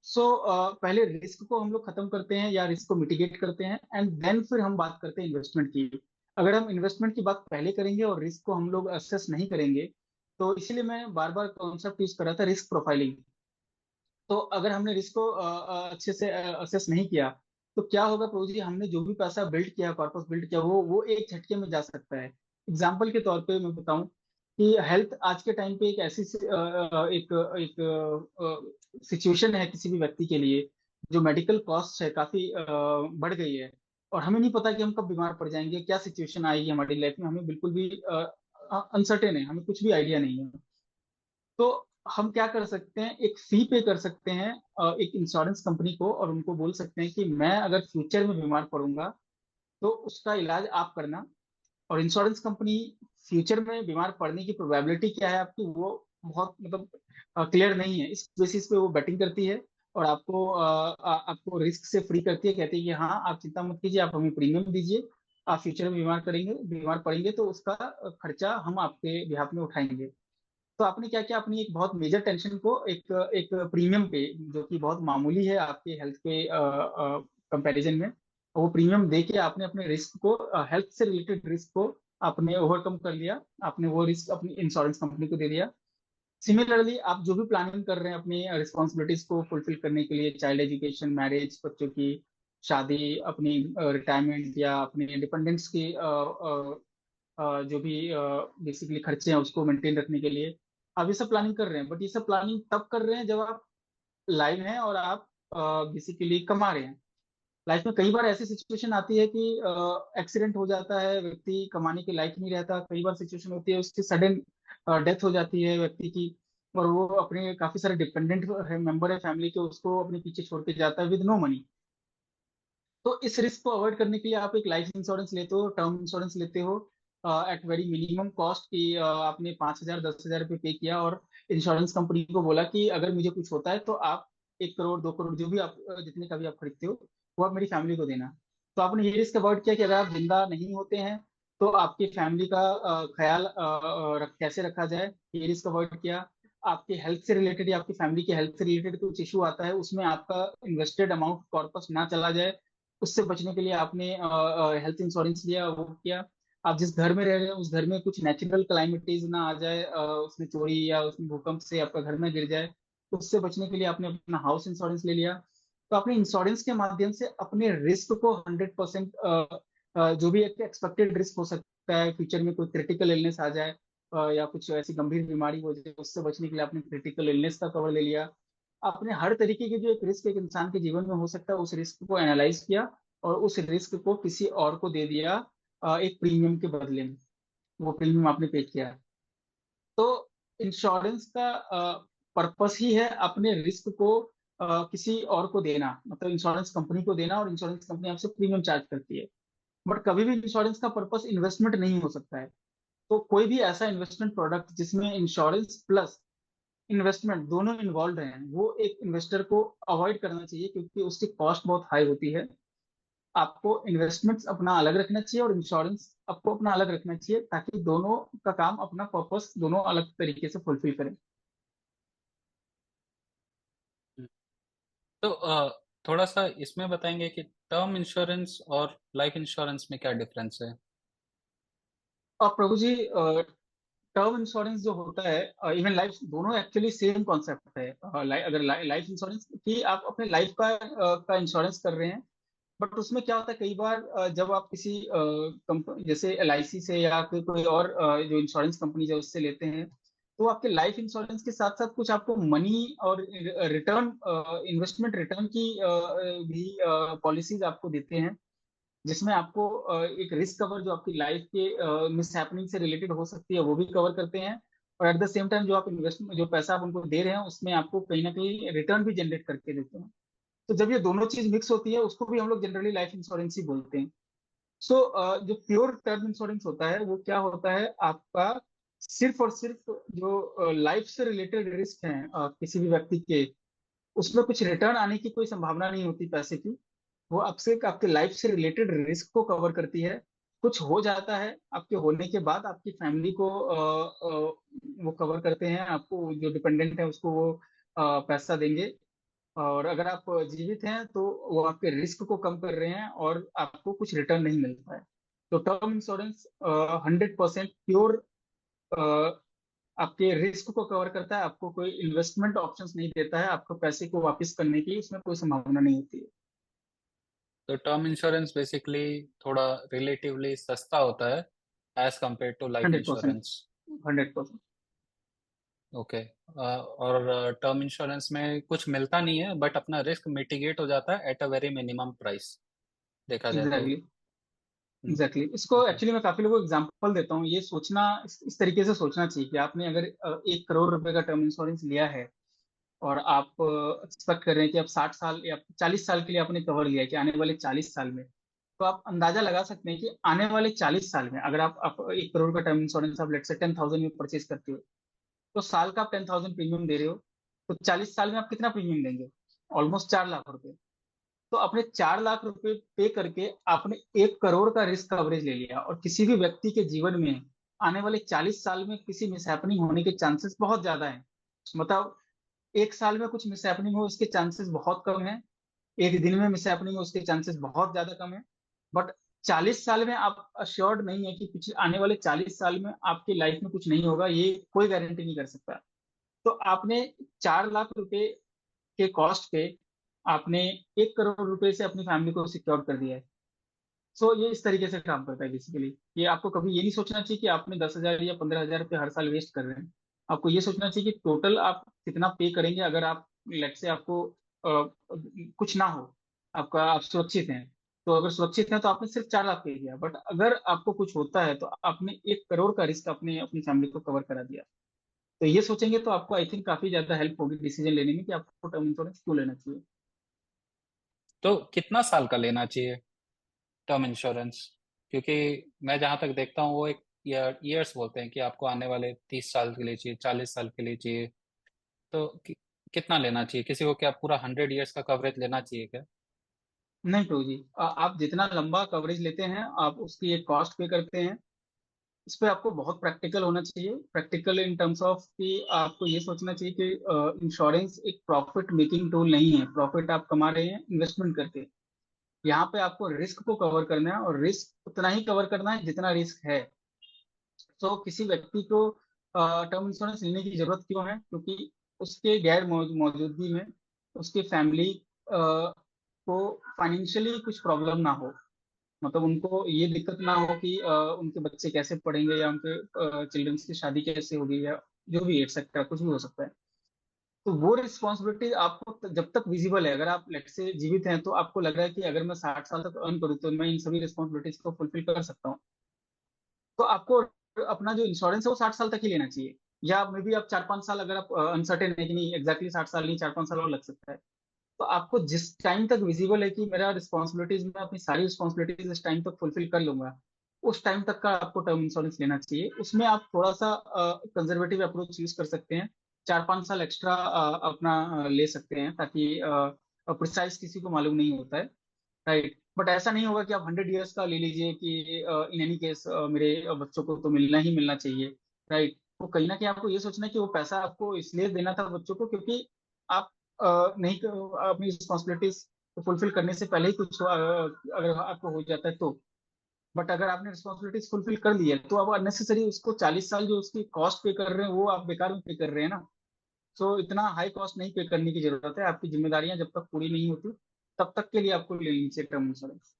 पहले रिस्क को हम लोग खत्म करते हैं या रिस्क को मिटिगेट करते हैं एंड देन फिर हम बात करते हैं इन्वेस्टमेंट की। अगर हम इन्वेस्टमेंट की बात पहले करेंगे और रिस्क को हम लोग असेस नहीं करेंगे, तो इसीलिए मैं बार बार कॉन्सेप्ट यूज कर रहा था रिस्क प्रोफाइलिंग। तो अगर हमने रिस्क को अच्छे से असेस नहीं किया तो क्या होगा प्रभु जी, हमने जो भी पैसा बिल्ड किया, कॉर्पस बिल्ड किया, वो एक झटके में जा सकता है। एग्जाम्पल के तौर पे मैं बताऊं कि हेल्थ आज के टाइम पे एक ऐसी एक एक सिचुएशन है किसी भी व्यक्ति के लिए, जो मेडिकल कॉस्ट है काफी बढ़ गई है। और हमें नहीं पता कि हम कब बीमार पड़ जाएंगे, क्या सिचुएशन आएगी हमारी लाइफ में, हमें बिल्कुल भी अनसर्टेन है, हमें कुछ भी आइडिया नहीं है। तो हम क्या कर सकते हैं, एक फी पे कर सकते हैं एक इंश्योरेंस कंपनी को, और उनको बोल सकते हैं कि मैं अगर फ्यूचर में बीमार पड़ूंगा तो उसका इलाज आप करना। और इंश्योरेंस कंपनी फ्यूचर में बीमार पड़ने की प्रोबेबिलिटी क्या है आपकी, वो बहुत मतलब क्लियर नहीं है। इस बेसिस पे वो बेटिंग करती है और आपको रिस्क से फ्री करती है। कहती है कि हाँ, आप चिंता मत कीजिए, आप हमें प्रीमियम दीजिए, आप फ्यूचर में बीमार पड़ेंगे तो उसका खर्चा हम आपके बिहाफ में उठाएंगे। तो आपने क्या किया, अपनी एक बहुत मेजर टेंशन को एक एक प्रीमियम पे, जो कि बहुत मामूली है आपके हेल्थ के कंपैरिजन में, वो प्रीमियम दे के आपने अपने रिस्क को, हेल्थ से रिलेटेड रिस्क को आपने ओवरकम कर लिया। आपने वो रिस्क अपनी इंश्योरेंस कंपनी को दे दिया। सिमिलरली आप जो भी प्लानिंग कर रहे हैं अपनी रिस्पॉन्सिबिलिटीज को फुलफिल करने के लिए, चाइल्ड एजुकेशन, मैरिज, बच्चों की शादी, अपनी रिटायरमेंट या अपने डिपेंडेंट्स की जो भी बेसिकली खर्चे हैं उसको मेंटेन रखने के लिए आप ये सब प्लानिंग कर रहे हैं। बट ये सब प्लानिंग तब कर रहे हैं जब आप लाइव हैं और आप बेसिकली कमा रहे हैं। लाइफ में कई बार ऐसी सिचुएशन आती है कि एक्सीडेंट हो जाता है, व्यक्ति कमाने के लायक नहीं रहता। कई बार सिचुएशन होती है उसकी सडन डेथ हो जाती है व्यक्ति की, और वो अपने काफी सारे डिपेंडेंट मेंबर है फैमिली के, उसको अपने पीछे छोड़ के जाता है विद नो मनी। तो इस रिस्क को अवॉइड करने के लिए आप एक लाइफ इंश्योरेंस लेते हो, टर्म इंश्योरेंस लेते हो एट वेरी मिनिमम कॉस्ट की। आपने 5,000 10,000 रुपये पे किया और इंश्योरेंस कंपनी को बोला कि अगर मुझे कुछ होता है तो आप 1 करोड़ 2 करोड़ जो भी आप जितने का भी आप खरीदते हो वो आप मेरी फैमिली को देना। तो आपने ये रिस्क अवॉइड किया कि अगर आप जिंदा नहीं होते हैं तो आपकी फैमिली का ख्याल कैसे रखा जाए, ये रिस्क अवॉइड किया। आपके हेल्थ से रिलेटेड या आपकी फैमिली के हेल्थ से रिलेटेड कुछ इशू आता है, उसमें आपका इन्वेस्टेड अमाउंट कॉर्पस ना चला जाए, उससे बचने के लिए आपने हेल्थ इंश्योरेंस लिया, वो किया। आप जिस घर में रह रहे हैं उस घर में कुछ नेचुरल क्लाइमेटीज ना आ जाए, उसमें चोरी या उसमें भूकंप से आपका घर ना गिर जाए, उससे बचने के लिए आपने अपना हाउस इंश्योरेंस ले लिया। तो आपने इंश्योरेंस के माध्यम से अपने रिस्क को 100%, जो भी एक एक्सपेक्टेड रिस्क हो सकता है, फ्यूचर में कोई क्रिटिकल इलनेस आ जाए या कुछ ऐसी गंभीर बीमारी हो जाए, उससे बचने के लिए आपने क्रिटिकल इलनेस का कवर ले लिया। आपने हर तरीके के जो एक रिस्क एक इंसान के जीवन में हो सकता है उस रिस्क को एनालाइज किया और उस रिस्क को किसी और को दे दिया एक प्रीमियम के बदले में। वो प्रीमियम आपने पे किया। तो इंश्योरेंस का पर्पस ही है अपने रिस्क को किसी और को देना, मतलब इंश्योरेंस कंपनी को देना, और इंश्योरेंस कंपनी आपसे प्रीमियम चार्ज करती है। बट कभी भी इंश्योरेंस का पर्पस इन्वेस्टमेंट नहीं हो सकता है। तो कोई भी ऐसा इन्वेस्टमेंट प्रोडक्ट जिसमें इंश्योरेंस प्लस इन्वेस्टमेंट दोनों इन्वॉल्व हैं, वो एक इन्वेस्टर को अवॉइड करना चाहिए, क्योंकि उसकी कॉस्ट बहुत हाई होती है। आपको इन्वेस्टमेंट्स अपना अलग रखना चाहिए और इंश्योरेंस आपको अपना अलग रखना चाहिए, ताकि दोनों का काम, अपना पर्पस दोनों अलग तरीके से फुलफिल करें। तो थोड़ा सा इसमें बताएंगे कि टर्म इंश्योरेंस और लाइफ इंश्योरेंस में क्या डिफरेंस है? और प्रभु जी, टर्म इंश्योरेंस जो होता है, इवन लाइफ, दोनों एक्चुअली सेम कॉन्सेप्ट है। अगर लाइफ इंश्योरेंस की आप अपने लाइफ का इंश्योरेंस कर रहे हैं, बट उसमें क्या होता है, कई बार जब आप किसी जैसे एलआईसी से या फिर कोई और जो इंश्योरेंस कंपनी है उससे लेते हैं, तो आपके लाइफ इंश्योरेंस के साथ साथ कुछ आपको मनी और रिटर्न, इन्वेस्टमेंट रिटर्न की भी पॉलिसीज आपको देते हैं, जिसमें आपको एक रिस्क कवर जो आपकी लाइफ के मिस हैपनिंग से रिलेटेड हो सकती है वो भी कवर करते हैं। और एट द सेम टाइम जो आप इन्वेस्ट, जो पैसा आप उनको दे रहे हैं, उसमें आपको कहीं ना कहीं रिटर्न भी जनरेट करके देते हैं। तो जब ये दोनों चीज मिक्स होती है, उसको भी हम लोग जनरली लाइफ इंश्योरेंस ही बोलते हैं। सो जो प्योर टर्म इंश्योरेंस होता है, वो क्या होता है, आपका सिर्फ और सिर्फ जो लाइफ से रिलेटेड रिस्क हैं किसी भी व्यक्ति के, उसमें कुछ रिटर्न आने की कोई संभावना नहीं होती पैसे की। वो आपसे आपके लाइफ से रिलेटेड रिस्क को कवर करती है। कुछ हो जाता है आपके होने के बाद, आपकी फैमिली को वो कवर करते हैं, आपको जो डिपेंडेंट है उसको वो पैसा देंगे। और अगर आप जीवित हैं तो वो आपके रिस्क को कम कर रहे हैं और आपको कुछ रिटर्न नहीं मिलता है। तो टर्म इंश्योरेंस 100% प्योर आपके रिस्क को कवर करता है, आपको कोई इन्वेस्टमेंट ऑप्शंस नहीं देता है, आपको पैसे को वापस करने की उसमें कोई संभावना नहीं होती है। तो टर्म इंश्योरेंस बेसिकली थोड़ा रिलेटिवली सस्ता होता है as compare to life 100%। Insurance. 100%। Okay. और टर्म इंश्योरेंस में कुछ मिलता नहीं है बट अपना रिस्क मिटिगेट हो जाता है at a very minimum price, देखा जाए तो। एग्जैक्टली। एग्जैक्टली, इसको ओके। एक्चुअली मैं काफी लोगों को एग्जांपल देता हूँ, ये सोचना, इस तरीके से सोचना चाहिए कि आपने अगर 1 करोड़ रुपए का टर्म इंश्योरेंस लिया है, और आप एक्सपेक्ट कर रहे हैं कि आप 60 साल या 40 साल के लिए आपने कवर लिया है, कि आने वाले 40 साल में, तो आप अंदाजा लगा सकते हैं कि आने वाले 40 साल में अगर आप 1 करोड़ का टर्म इंश्योरेंस आप लेट से 10,000 में परचेज करते हो, तो साल का आप 10,000 प्रीमियम दे रहे हो, तो 40 साल में आप कितना प्रीमियम देंगे? ऑलमोस्ट 4 लाख रुपए। तो आपने 4 लाख रुपए पे करके आपने 1 करोड़ का रिस्क कवरेज ले लिया, और किसी भी व्यक्ति के जीवन में आने वाले 40 साल में किसी मिसहैपनिंग होने के चांसेस बहुत ज्यादा हैं। मतलब 1 साल में कुछ मिसहैपनिंग हो इसके चांसेस बहुत कम है, एक दिन में मिसहैपनिंग हो उसके चांसेस बहुत ज्यादा कम है। बट 40 साल में आप अश्योर्ड नहीं है कि पिछले आने वाले 40 साल में आपकी लाइफ में कुछ नहीं होगा, ये कोई गारंटी नहीं कर सकता। तो आपने 4 लाख रुपए के कॉस्ट पे आपने 1 करोड़ रुपए से अपनी फैमिली को सिक्योर कर दिया है। सो ये इस तरीके से काम करता है बेसिकली। ये आपको कभी ये नहीं सोचना चाहिए कि आपने 10,000 या 15,000 रुपये हर साल वेस्ट कर रहे हैं। आपको ये सोचना चाहिए कि टोटल आप कितना पे करेंगे, अगर आप लेट से आपको कुछ ना हो, आपका आप सुरक्षित हैं। तो अगर सुरक्षित हैं तो आपने सिर्फ 4 लाख पे किया, बट अगर आपको कुछ होता है तो आपने 1 करोड़ का रिस्क अपने अपनी फैमिली को कवर करा दिया। तो ये सोचेंगे तो आपको आई थिंक काफी ज्यादा हेल्प होगी डिसीजन लेने में कि आपको टर्म इंश्योरेंस क्यों लेना चाहिए। तो कितना साल का लेना चाहिए टर्म इंश्योरेंस? क्योंकि मैं जहां तक देखता हूँ वो एक ईयर्स बोलते हैं कि आपको आने वाले 30 साल के लिए चाहिए, 40 साल के लिए चाहिए। तो कितना लेना चाहिए किसी को? क्या पूरा 100 ईयर्स का कवरेज लेना चाहिए क्या? नहीं प्रभु जी, आप जितना लंबा कवरेज लेते हैं आप उसकी एक कॉस्ट पे करते हैं। इस पे आपको बहुत प्रैक्टिकल होना चाहिए, प्रैक्टिकल इन टर्म्स ऑफ कि आपको ये सोचना चाहिए कि इंश्योरेंस एक प्रॉफिट मेकिंग टूल नहीं है। प्रॉफिट आप कमा रहे हैं इन्वेस्टमेंट करके, यहाँ पे आपको रिस्क को कवर करना है, और रिस्क उतना ही कवर करना है जितना रिस्क है। तो किसी व्यक्ति को टर्म इंश्योरेंस लेने की जरूरत क्यों है? क्योंकि उसके गैर मौजूदगी में उसकी फैमिली को फाइनेंशियली कुछ प्रॉब्लम ना हो। मतलब उनको ये दिक्कत ना हो कि उनके बच्चे कैसे पढ़ेंगे, या उनके चिल्ड्रंस की शादी कैसे होगी, या जो भी एक्सेट्रा कुछ भी हो सकता है। तो वो रिस्पॉन्सिबिलिटी आपको जब तक विजिबल है, अगर आप लेट से जीवित हैं, तो आपको लग रहा है कि अगर मैं 60 साल तक अर्न करूँ तो मैं इन सभी रिस्पॉन्सिबिलिटीज को फुलफिल कर सकता हूँ, तो आपको अपना जो इंश्योरेंस है वो 60 साल तक ही लेना चाहिए। या मे बी आप 4-5 साल, अगर आप अनसर्टेन है कि नहीं एग्जैक्टली 60 साल नहीं, 4-5 साल और लग सकता है, तो आपको जिस टाइम तक विजिबल है कि मेरा रिस्पॉन्सिबिलिटीज, मैं अपनी सारी रिस्पॉन्सिबिलिटीज इस टाइम तक फुलफिल कर लूंगा, उस टाइम तक का आपको टर्म इंश्योरेंस लेना चाहिए। उसमें आप थोड़ा सा कंजर्वेटिव अप्रोच यूज कर सकते हैं, 4-5 साल एक्स्ट्रा अपना ले सकते हैं, ताकि प्रिसाइज किसी को मालूम नहीं होता है, राइट। बट ऐसा नहीं होगा कि आप 100 ईयर्स का ले लीजिए कि इन एनी केस मेरे बच्चों को तो मिलना ही मिलना चाहिए, राइट। तो कहीं ना कहीं आपको ये सोचना है कि वो पैसा आपको इसलिए देना था बच्चों को क्योंकि आप नहीं अपनी रिस्पॉन्सिबिलिटीज को फुलफिल करने से पहले ही कुछ अगर आपको हो जाता है तो। बट अगर आपने रिस्पॉन्सिबिलिटीज फुलफिल कर ली है तो अब अननेसेसरी उसको 40 साल जो उसकी कॉस्ट पे कर रहे हैं वो आप बेकार में पे कर रहे हैं ना। सो इतना हाई कॉस्ट नहीं पे करने की जरूरत है, आपकी जिम्मेदारियां जब तक पूरी नहीं होती तब तक के लिए आपको ले लेनी चाहिए टर्म इंश्योरेंस।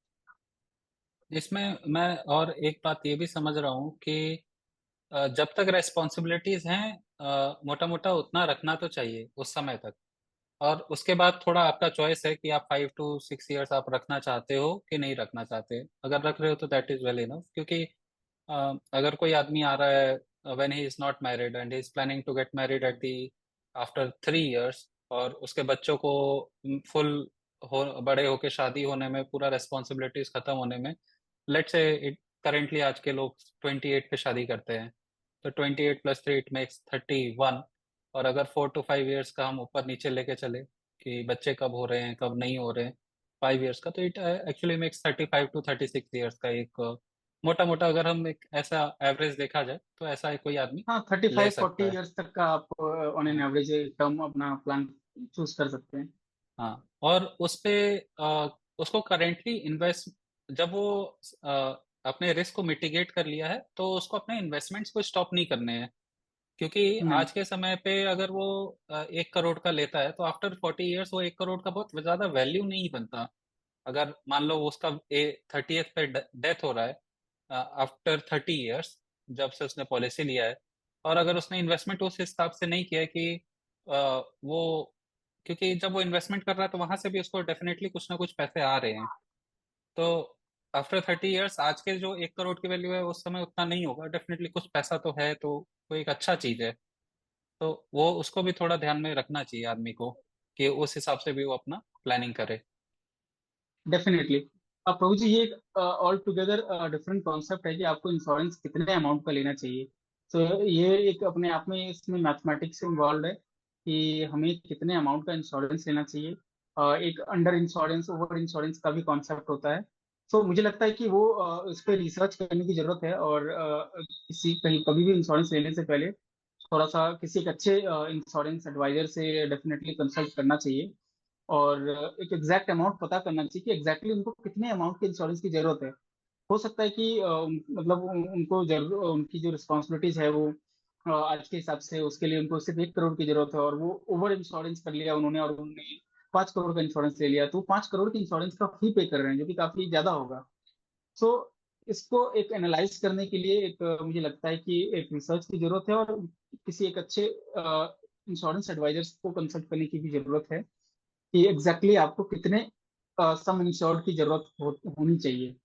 इसमें मैं और एक बात ये भी समझ रहा हूँ कि जब तक रेस्पॉन्सिबिलिटीज हैं मोटा मोटा उतना रखना तो चाहिए उस समय तक। और उसके बाद थोड़ा आपका चॉइस है कि आप 5 to 6 years आप रखना चाहते हो कि नहीं रखना चाहते। अगर रख रहे हो तो दैट इज वेल इनफ, क्योंकि अगर कोई आदमी आ रहा है when he is not married and he is planning to get married at the after 3 years, और उसके बच्चों को फुल बड़े होके शादी होने में, पूरा रेस्पॉन्सिबिलिटीज खत्म होने में, लेट्स से इट करेंटली आज के लोग 28 पे शादी करते हैं, तो 28 + 3 इट मेक्स 31। और अगर 4 to 5 years का हम ऊपर नीचे लेके चले कि बच्चे कब हो रहे हैं कब नहीं हो रहे हैं, 5 years का, तो it actually makes 35 to 36 years का एक मोटा मोटा, अगर हम एक ऐसा एवरेज देखा जाए तो ऐसा कोई आदमी हाँ, थर्टी ले फाइव फोर्टी सकता है। ईयर्स तक का आप ऑन एन हाँ। एवरेज टर्म अपना प्लान चूज कर सकते हैं। हाँ, और उस पे उसको करेंटली इन्वेस्ट, जब वो अ, अपने रिस्क को मिटिगेट कर लिया है तो उसको अपने इन्वेस्टमेंट्स को स्टॉप नहीं करने हैं। क्योंकि नहीं। आज के समय पे अगर वो 1 करोड़ का लेता है तो आफ्टर 40 years वो 1 करोड़ का बहुत ज्यादा वैल्यू नहीं बनता। अगर मान लो उसका 30th पे डेथ हो रहा है आफ्टर 30 years, जब से उसने पॉलिसी लिया है, और अगर उसने इन्वेस्टमेंट उस हिसाब से नहीं किया है कि वो, क्योंकि जब वो इन्वेस्टमेंट कर रहा है तो वहां से भी उसको डेफिनेटली कुछ ना कुछ पैसे आ रहे हैं। तो आफ्टर 30 years आज के जो 1 करोड़ की वैल्यू है उस समय उतना नहीं होगा, डेफिनेटली कुछ पैसा तो है, तो वो एक अच्छा चीज है। तो वो उसको भी थोड़ा ध्यान में रखना चाहिए आदमी को कि उस हिसाब से भी वो अपना प्लानिंग करे। डेफिनेटली। अब प्रभु जी, ये एक ऑल टुगेदर डिफरेंट कॉन्सेप्ट है कि आपको इंश्योरेंस कितने अमाउंट का लेना चाहिए। तो ये एक अपने आप में इसमें मैथमेटिक्स इन्वॉल्व है कि हमें कितने अमाउंट का इंश्योरेंस लेना चाहिए। एक अंडर इंश्योरेंस, ओवर इंश्योरेंस का भी कॉन्सेप्ट होता है। तो मुझे लगता है कि वो इस पर रिसर्च करने की जरूरत है, और किसी कहीं कभी भी इंश्योरेंस लेने से पहले थोड़ा सा किसी एक अच्छे इंश्योरेंस एडवाइजर से डेफिनेटली कंसल्ट करना चाहिए, और एक एग्जैक्ट अमाउंट पता करना चाहिए कि एग्जैक्टली उनको कितने अमाउंट के इंश्योरेंस की जरूरत है। हो सकता है कि मतलब उनको जरूर उनकी जो रिस्पॉन्सिबिलिटीज है वो आज के हिसाब से उसके लिए उनको सिर्फ 1 करोड़ की जरूरत है, और वो ओवर इंश्योरेंस कर लिया उन्होंने, और उन्होंने 5 करोड़ का इंश्योरेंस ले लिया, तो 5 करोड़ के इंश्योरेंस का फी पे कर रहे हैं जो कि काफी ज्यादा होगा। सो इसको एक एनालाइज करने के लिए एक मुझे लगता है कि एक रिसर्च की जरूरत है, और किसी एक अच्छे इंश्योरेंस एडवाइजर्स को कंसल्ट करने की भी जरूरत है कि एग्जैक्टली आपको कितने सम इंश्योर्ड की जरूरत होनी चाहिए।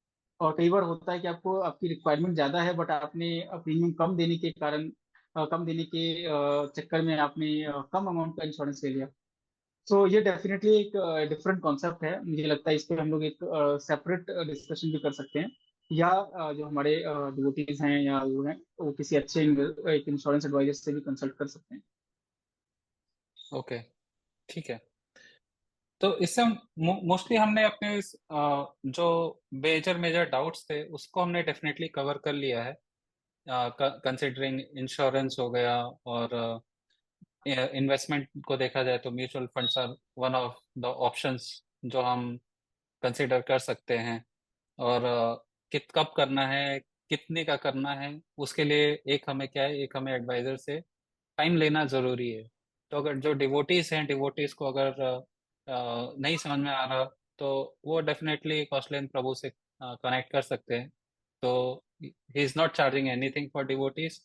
और कई बार होता है कि आपको आपकी रिक्वायरमेंट ज्यादा है बट आपने प्रीमियम कम देने के कारण, कम देने के चक्कर में आपने कम अमाउंट का इंश्योरेंस ले लिया। सो ये डेफिनेटली एक डिफरेंट कॉन्सेप्ट है, मुझे लगता है इस पे हम लोग एक सेपरेट डिस्कशन भी कर सकते हैं, या जो हमारे डिवोटीज हैं या वो हैं वो किसी अच्छे एक इंश्योरेंस एडवाइजर से भी कंसल्ट कर सकते हैं। ओके, ठीक है। तो इससे मोस्टली हमने अपने जो मेजर मेजर डाउट्स थे उसको हमने डेफिनेटली कवर कर लिया है, कंसिडरिंग इंश्योरेंस हो गया, और इन्वेस्टमेंट को देखा जाए तो mutual funds are one of the options जो हम कंसिडर कर सकते हैं। और कित कब करना है, कितने का करना है, उसके लिए एक हमें क्या है, एक हमें एडवाइजर से टाइम लेना जरूरी है। तो अगर जो डिवोटीज हैं, डिवोटीज को अगर नहीं समझ में आ रहा तो वो डेफिनेटली कौशलेंद्र प्रभु से कनेक्ट कर सकते हैं। तो ही is not charging anything for devotees,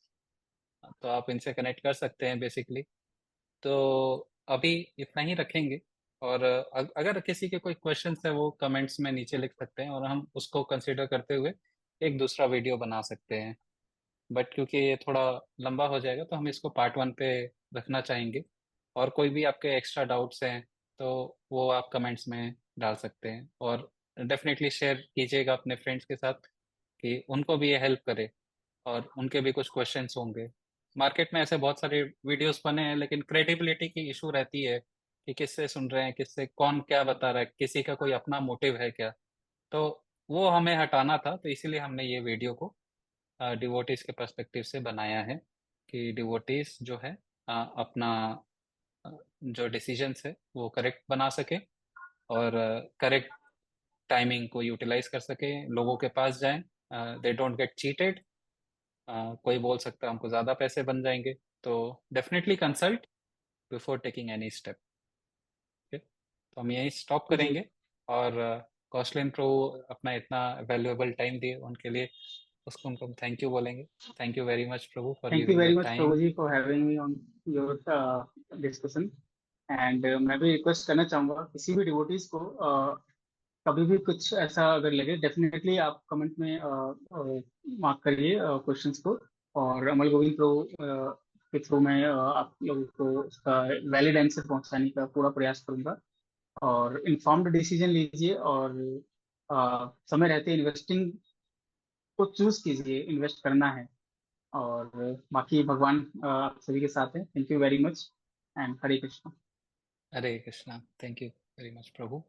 तो आप इनसे कनेक्ट कर सकते हैं बेसिकली। तो अभी इतना ही रखेंगे, और अगर किसी के कोई क्वेश्चंस है वो कमेंट्स में नीचे लिख सकते हैं और हम उसको कंसिडर करते हुए एक दूसरा वीडियो बना सकते हैं। बट क्योंकि ये थोड़ा लंबा हो जाएगा तो हम इसको पार्ट 1 पे रखना चाहेंगे। और कोई भी आपके एक्स्ट्रा डाउट्स हैं तो वो आप कमेंट्स में डाल सकते हैं, और डेफिनेटली शेयर कीजिएगा अपने फ्रेंड्स के साथ कि उनको भी ये हेल्प करे और उनके भी कुछ क्वेश्चंस होंगे। मार्केट में ऐसे बहुत सारे वीडियोस बने हैं, लेकिन क्रेडिबिलिटी की इशू रहती है कि किससे सुन रहे हैं, किससे, कौन क्या बता रहा है, किसी का कोई अपना मोटिव है क्या। तो वो हमें हटाना था, तो इसीलिए हमने ये वीडियो को डिवोटीज के पर्सपेक्टिव से बनाया है कि डिवोटीज जो है अपना अ, जो डिसीजंस है वो करेक्ट बना सके, और करेक्ट टाइमिंग को यूटिलाइज कर सके, लोगों के पास जाएं, दे डोंट गेट चीटेड। कोई बोल सकता है हमको ज्यादा पैसे बन जाएंगे, तो definitely consult before taking any step. तो हम यहीं स्टॉप जी, करेंगे, और कौशलेन प्रो अपना इतना वैल्यूएबल टाइम दिए उनके लिए, उसको उनको हम थैंक यू बोलेंगे। Thank you very much Prabhu for thank you giving the very much time. Prabhu ji for having me on your discussion. And मैं भी रिक्वेस्ट करना चाहूंगा किसी भी डिवोटीज को कभी भी कुछ ऐसा अगर लगे, डेफिनेटली आप कमेंट में मार्क करिए क्वेश्चंस को, और अमल गोविंद प्रो के थ्रू मैं आप लोगों को उसका वैलिड आंसर पहुंचाने का पूरा प्रयास करूंगा। और इन्फॉर्म्ड डिसीजन लीजिए, और समय रहते इन्वेस्टिंग को चूज कीजिए, इन्वेस्ट करना है। और बाकी भगवान आप सभी के साथ हैं। Thank you very much and Hare Krishna. Hare Krishna. Thank you very much Prabhu.